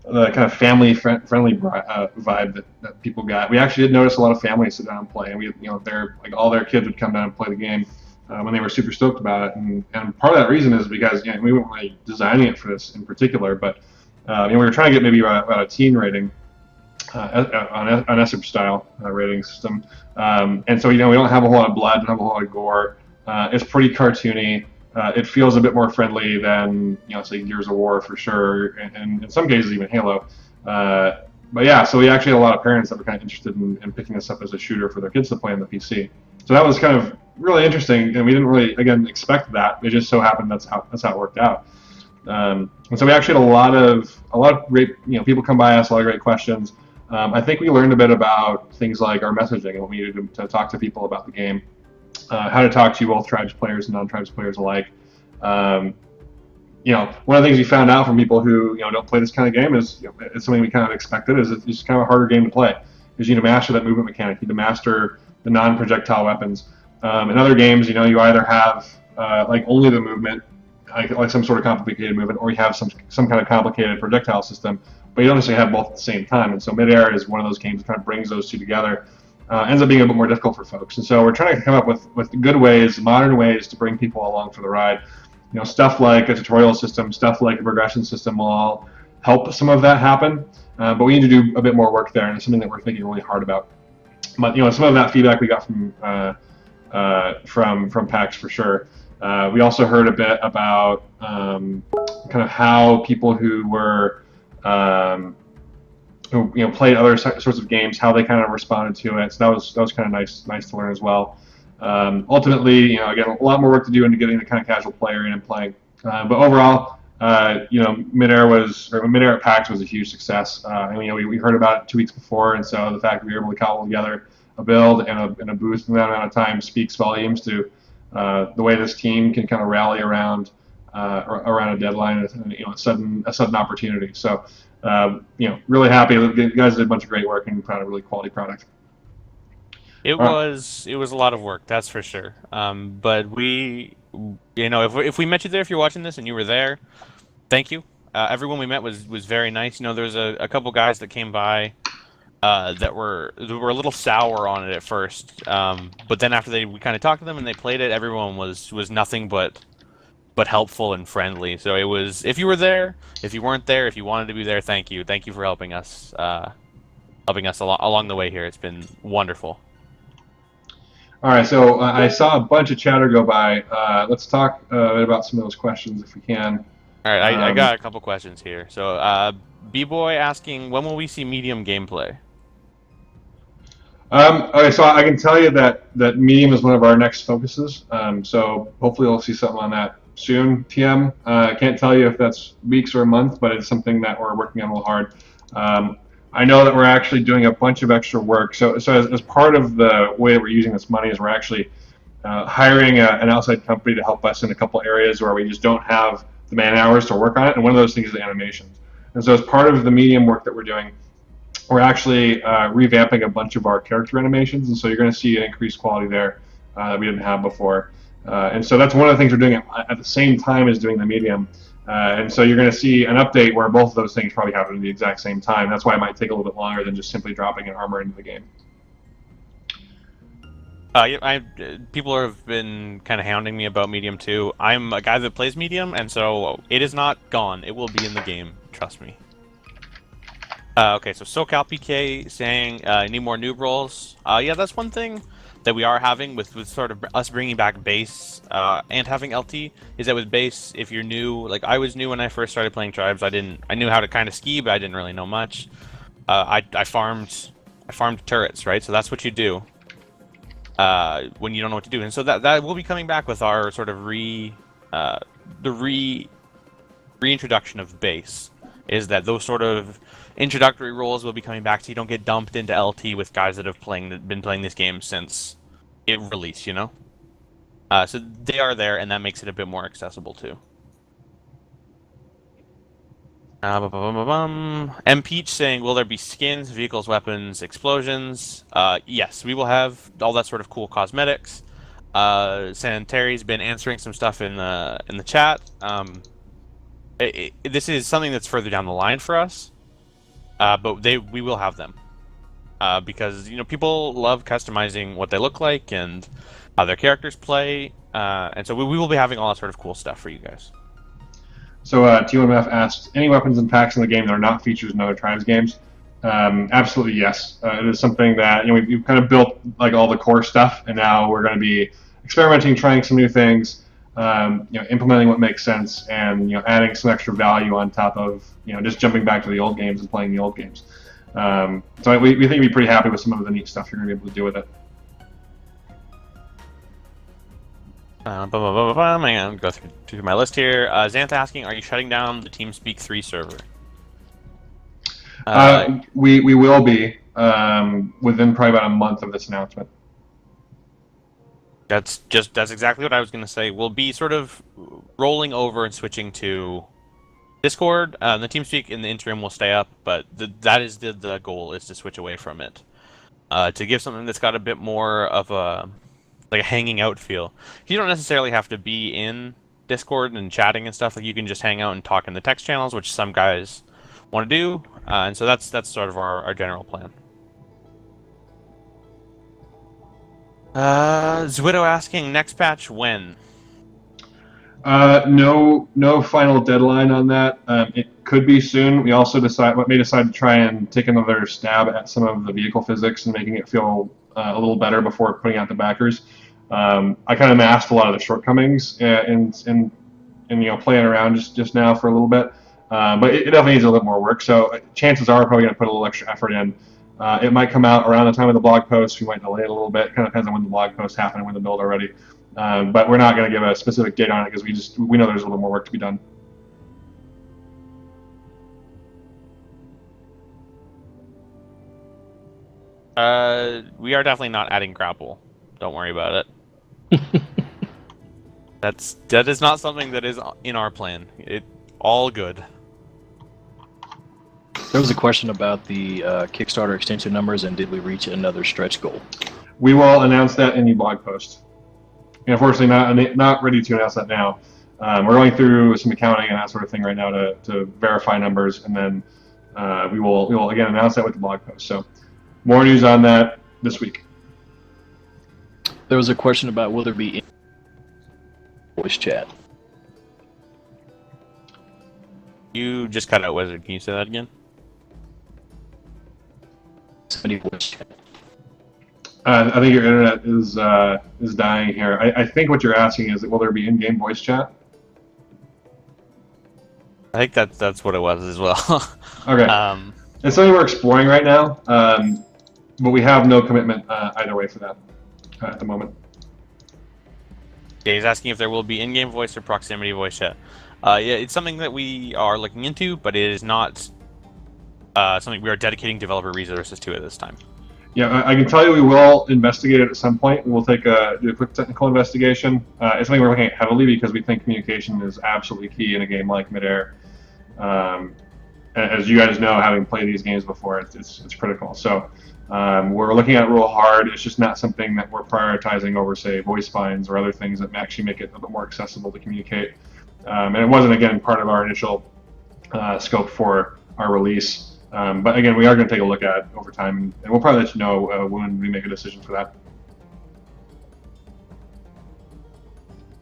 the kind of family-friendly vibe that people got. We actually did notice a lot of families sit down and play, and we, they're like all their kids would come down and play the game when they were super stoked about it. And part of that reason is because we weren't really designing it for this in particular, but we were trying to get maybe about a teen rating. On SIP style rating system, and so we don't have a whole lot of blood, don't have a whole lot of gore. It's pretty cartoony. It feels a bit more friendly than say Gears of War for sure, and in some cases even Halo. but yeah, so we actually had a lot of parents that were kind of interested in picking this up as a shooter for their kids to play on the PC. So that was kind of really interesting, and we didn't really, again, expect that. It just so happened that's how it worked out. And so we actually had a lot of great, people come by, ask a lot of great questions. I think we learned a bit about things like our messaging and what we needed to talk to people about the game, how to talk to both tribes players and non-tribes players alike. One of the things we found out from people who don't play this kind of game is it's something we kind of expected, is it's just kind of a harder game to play, because you need to master that movement mechanic, you need to master the non-projectile weapons. In other games, you either have like only the movement, like some sort of complicated movement, or you have some kind of complicated projectile system, but you don't necessarily have both at the same time. And so Midair is one of those games that kind of brings those two together. Ends up being a bit more difficult for folks. And so we're trying to come up with good ways, modern ways to bring people along for the ride. Stuff like a tutorial system, stuff like a progression system will all help some of that happen. But we need to do a bit more work there, and it's something that we're thinking really hard about. But some of that feedback we got from PAX for sure. We also heard a bit about kind of how people who were who played other sorts of games, how they kind of responded to it. So that was kind of nice to learn as well. Ultimately, again, a lot more work to do into getting the kind of casual player in and playing. But overall, Midair at PAX was a huge success. And we heard about it 2 weeks before, and so the fact that we were able to cobble together a build and a booth in that amount of time speaks volumes to the way this team can kind of rally around a deadline and a sudden opportunity. So really happy. You guys did a bunch of great work and found a really quality product. It was a lot of work, that's for sure. But we, if we met you there, if you're watching this and you were there, thank you. Everyone we met was very nice. There was a couple guys that came by that were a little sour on it at first, but then after we kind of talked to them and they played it, everyone was nothing but helpful and friendly. So it was, if you were there, if you weren't there, if you wanted to be there, thank you for helping us along the way here. It's been wonderful. All right, so I saw a bunch of chatter go by. Let's talk about some of those questions if we can. All right, I got a couple questions here. So, B-Boy asking, when will we see medium gameplay? Okay, so I can tell you that medium is one of our next focuses. So hopefully we'll see something on that soon. TM, I can't tell you if that's weeks or a month, but it's something that we're working on real hard. I know that we're actually doing a bunch of extra work. So as part of the way that we're using this money is we're actually hiring an outside company to help us in a couple areas where we just don't have the man hours to work on it. And one of those things is animations. And so as part of the medium work that we're doing, we're actually revamping a bunch of our character animations. And so you're going to see an increased quality there that we didn't have before. And so that's one of the things we're doing at the same time as doing the medium. And so you're going to see an update where both of those things probably happen at the exact same time. That's why it might take a little bit longer than just simply dropping an armor into the game. People have been kind of hounding me about Medium 2. I'm a guy that plays Medium, and so it is not gone. It will be in the game. Trust me. Okay, so SoCal PK saying need more noob roles. Yeah, that's one thing that we are having with sort of us bringing back base and having LT, is that with base, if you're new, like I was new when I first started playing tribes, I knew how to kind of ski, but I didn't really know much. I farmed turrets, right? So that's what you do when you don't know what to do, and so that will be coming back with our sort of reintroduction of base. Is that those sort of introductory roles will be coming back, so you don't get dumped into LT with guys that have been playing this game since it released, So they are there, and that makes it a bit more accessible too. M Peach saying, will there be skins, vehicles, weapons, explosions? Yes, we will have all that sort of cool cosmetics. Sanitari's been answering some stuff in the chat. This is something that's further down the line for us, but we will have them because people love customizing what they look like and how their characters play, and so we will be having all that sort of cool stuff for you guys. So TMF asked, any weapons and packs in the game that are not features in other tribes games? Absolutely yes. It is something that we've kind of built like all the core stuff, and now we're going to be experimenting, trying some new things. Implementing what makes sense, and adding some extra value on top of just jumping back to the old games and playing the old games. So we think we'd be pretty happy with some of the neat stuff you're going to be able to do with it. I'm going to go through my list here. Xanth asking, are you shutting down the TeamSpeak 3 server? We will be within probably about a month of this announcement. That's exactly what I was going to say. We'll be sort of rolling over and switching to Discord. The TeamSpeak in the interim will stay up, but that is the goal, is to switch away from it. To give something that's got a bit more of a hanging out feel. You don't necessarily have to be in Discord and chatting and stuff. Like, you can just hang out and talk in the text channels, which some guys want to do, and so that's sort of our general plan. Zwido asking, next patch when? No final deadline on that. It could be soon. We also may decide to try and take another stab at some of the vehicle physics and making it feel a little better before putting out the backers. I kind of masked a lot of the shortcomings in playing around just now for a little bit, but it definitely needs a little more work. So chances are we're probably going to put a little extra effort in. It might come out around the time of the blog post. We might delay it a little bit. It kind of depends on when the blog post happen and when the build are ready. But we're not going to give a specific date on it because we know there's a little more work to be done. We are definitely not adding grapple. Don't worry about it. That is not something that is in our plan. All good. There was a question about the Kickstarter extension numbers, and did we reach another stretch goal? We will announce that in the blog post. And unfortunately, not ready to announce that now. We're going through some accounting and that sort of thing right now to verify numbers, and then we will again announce that with the blog post. So more news on that this week. There was a question about will there be voice chat? You just cut out Wizard. Can you say that again? Somebody voice chat. I think your internet is dying here. I think what you're asking is, will there be in-game voice chat? I think that's what it was as well. Okay. It's something we're exploring right now, but we have no commitment either way for that at the moment. Yeah, he's asking if there will be in-game voice or proximity voice chat. Yeah, it's something that we are looking into, but it is not something we are dedicating developer resources to at this time. Yeah, I can tell you we will investigate it at some point. We'll do a quick technical investigation. It's something we're looking at heavily because we think communication is absolutely key in a game like Midair. As you guys know, having played these games before, it's critical. So we're looking at it real hard. It's just not something that we're prioritizing over, say, voice finds or other things that actually make it a bit more accessible to communicate. And it wasn't, again, part of our initial scope for our release. But again, we are going to take a look at it over time, and we'll probably let you know when we make a decision for that.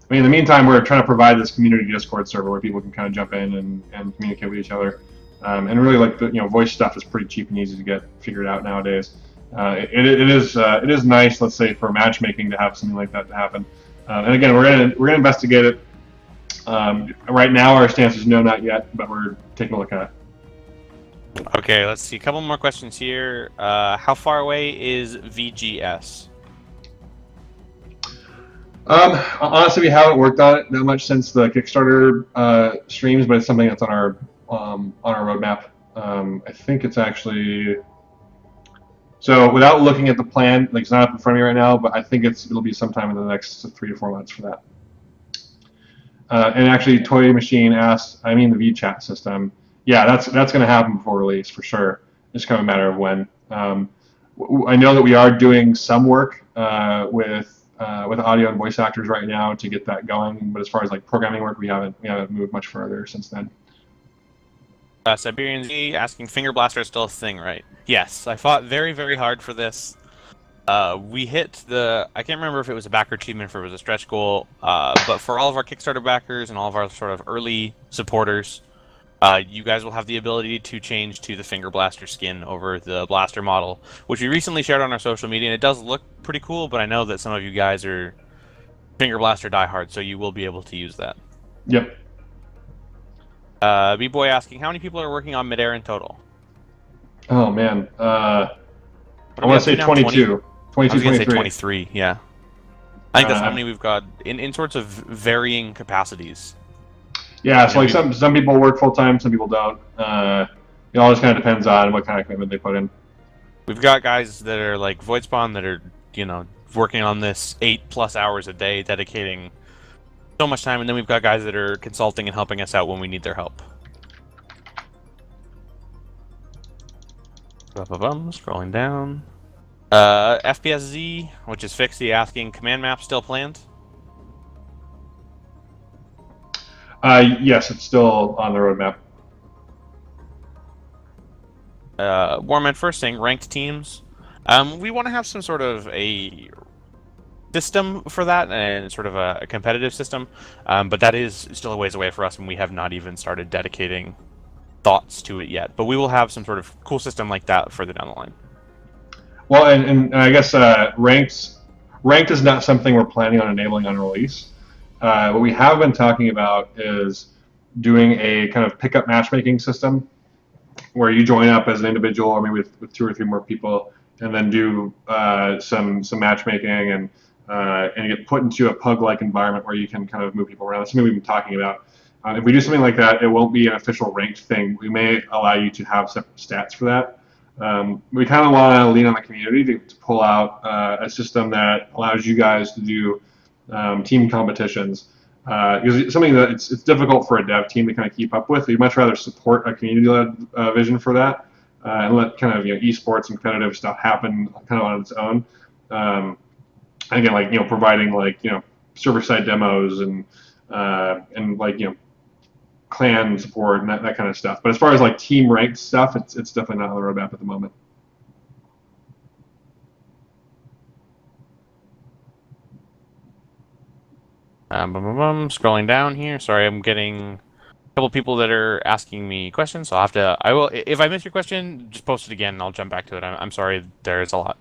I mean, in the meantime, we're trying to provide this community Discord server where people can kind of jump in and communicate with each other. And really, like, the voice stuff is pretty cheap and easy to get figured out nowadays. It is nice, let's say, for matchmaking to have something like that to happen. And again, we're gonna investigate it. Right now, our stance is no, not yet, but we're taking a look at it. Okay, let's see. A couple more questions here. How far away is VGS? Honestly, we haven't worked on it that much since the Kickstarter streams, but it's something that's on our roadmap. I think it's actually, so without looking at the plan, like, it's not up in front of me right now, but I think it'll be sometime in the next 3 to 4 months for that. And actually, Toy Machine asked, I mean the VChat system. Yeah, that's going to happen before release for sure. It's kind of a matter of when. I know that we are doing some work with audio and voice actors right now to get that going, but as far as like programming work, we haven't moved much further since then. Siberian Z asking, Finger Blaster is still a thing, right? Yes, I fought very, very hard for this. We hit I can't remember if it was a backer achievement or if it was a stretch goal, but for all of our Kickstarter backers and all of our sort of early supporters, you guys will have the ability to change to the Finger Blaster skin over the Blaster model, which we recently shared on our social media, and it does look pretty cool, but I know that some of you guys are Finger Blaster diehard, so you will be able to use that. Yep. B-Boy asking, how many people are working on Midair in total? Oh man, I What are we want up to say now? 22, I 22, was gonna say 23. 23. Yeah, I think that's how Uh, many we've got in sorts of varying capacities. Yeah, You so know, like some people work full time, some people don't. It all just kind of depends on what kind of commitment they put in. we've got guys that are like Void Spawn that are working on this 8+ hours a day, dedicating so much time, and then we've got guys that are consulting and helping us out when we need their help. Scrolling down. FPSZ, which is Fixie, asking command map still planned? Yes, it's still on the roadmap. Warman first saying ranked teams. We want to have some sort of a system for that and sort of a competitive system, but that is still a ways away for us, and we have not even started dedicating thoughts to it yet. But we will have some sort of cool system like that further down the line. Well, and I guess ranked is not something we're planning on enabling on release. What we have been talking about is doing a kind of pickup matchmaking system where you join up as an individual or maybe with 2 or 3 more people, and then do some matchmaking and get put into a pug-like environment where you can kind of move people around. That's something we've been talking about. If we do something like that, it won't be an official ranked thing. We may allow you to have separate stats for that. We kind of want to lean on the community to pull out a system that allows you guys to do team competitions. Because it's something that it's difficult for a dev team to kind of keep up with. We'd much rather support a community-led vision for that and let kind of esports and competitive stuff happen kind of on its own. Again, like providing like server-side demos and like clan support and that kind of stuff. But as far as like team ranked stuff, it's definitely not on the roadmap at the moment. Scrolling down here. Sorry, I'm getting a couple people that are asking me questions. So I will, if I miss your question, just post it again and I'll jump back to it. I'm sorry, there's a lot.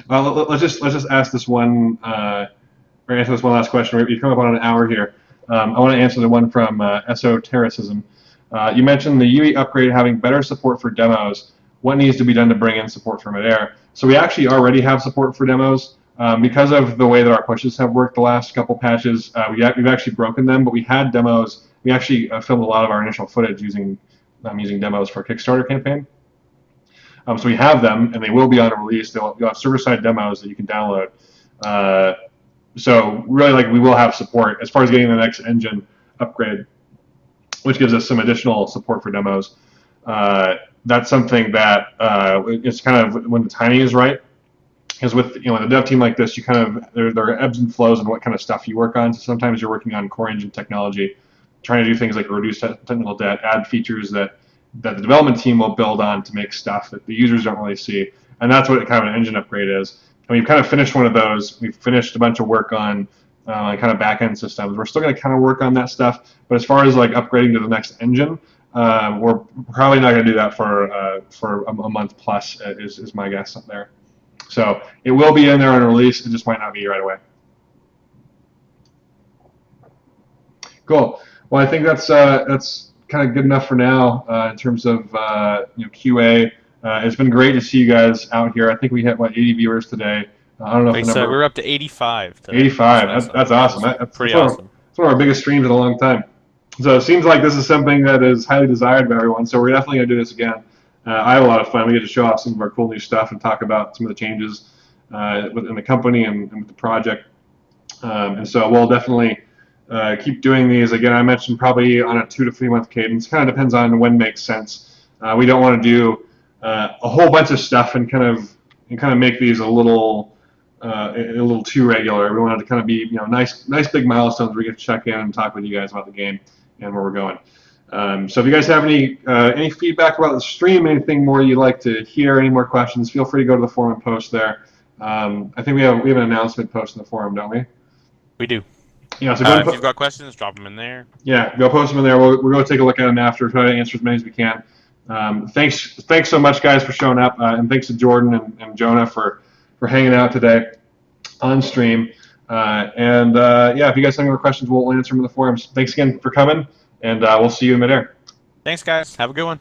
Well, let's just ask this one or answer this one last question. We've come up on an hour here. I want to answer the one from Esotericism. You mentioned the UE upgrade having better support for demos. What needs to be done to bring in support for Midair? So we actually already have support for demos. Because of the way that our pushes have worked the last couple patches, we've actually broken them, but we had demos. We actually filmed a lot of our initial footage using demos for a Kickstarter campaign. So we have them, and they will be on a release. You'll have server-side demos that you can download. So really, like, we will have support as far as getting the next engine upgrade, which gives us some additional support for demos. That's something that it's kind of when the timing is right. Because with a dev team like this, you kind of there are ebbs and flows in what kind of stuff you work on. So sometimes you're working on core engine technology, trying to do things like reduce technical debt, add features that the development team will build on to make stuff that the users don't really see. And that's what kind of an engine upgrade is. And we've kind of finished one of those. We've finished a bunch of work on kind of back-end systems. We're still going to kind of work on that stuff. But as far as like upgrading to the next engine, we're probably not going to do that for a month plus is my guess up there. So it will be in there on release. It just might not be right away. Cool. Well, I think that's kind of good enough for now in terms of QA. It's been great to see you guys out here. I think we hit 80 viewers today. I don't know if the number. We're up to 85 today. 85. That's awesome. That's pretty awesome. It's one of our biggest streams in a long time. So it seems like this is something that is highly desired by everyone. So we're definitely going to do this again. I have a lot of fun. We get to show off some of our cool new stuff and talk about some of the changes within the company and with the project. And so we'll definitely keep doing these. Again, I mentioned probably on a 2 to 3 month cadence. Kind of depends on when makes sense. We don't want to do a whole bunch of stuff and kind of make these a little too regular. We wanted to kind of be nice big milestones where we get to check in and talk with you guys about the game and where we're going. So if you guys have any feedback about the stream, anything more you'd like to hear, any more questions, feel free to go to the forum and post there. I think we have an announcement post in the forum, don't we? We do. Yeah. So if you've got questions, drop them in there. Yeah, go post them in there. We'll go take a look at them after, try to answer as many as we can. Thanks so much, guys, for showing up, and thanks to Jordan and Jonah for hanging out today on stream. If you guys have any more questions, we'll answer them in the forums. Thanks again for coming. And we'll see you in midair. Thanks, guys. Have a good one.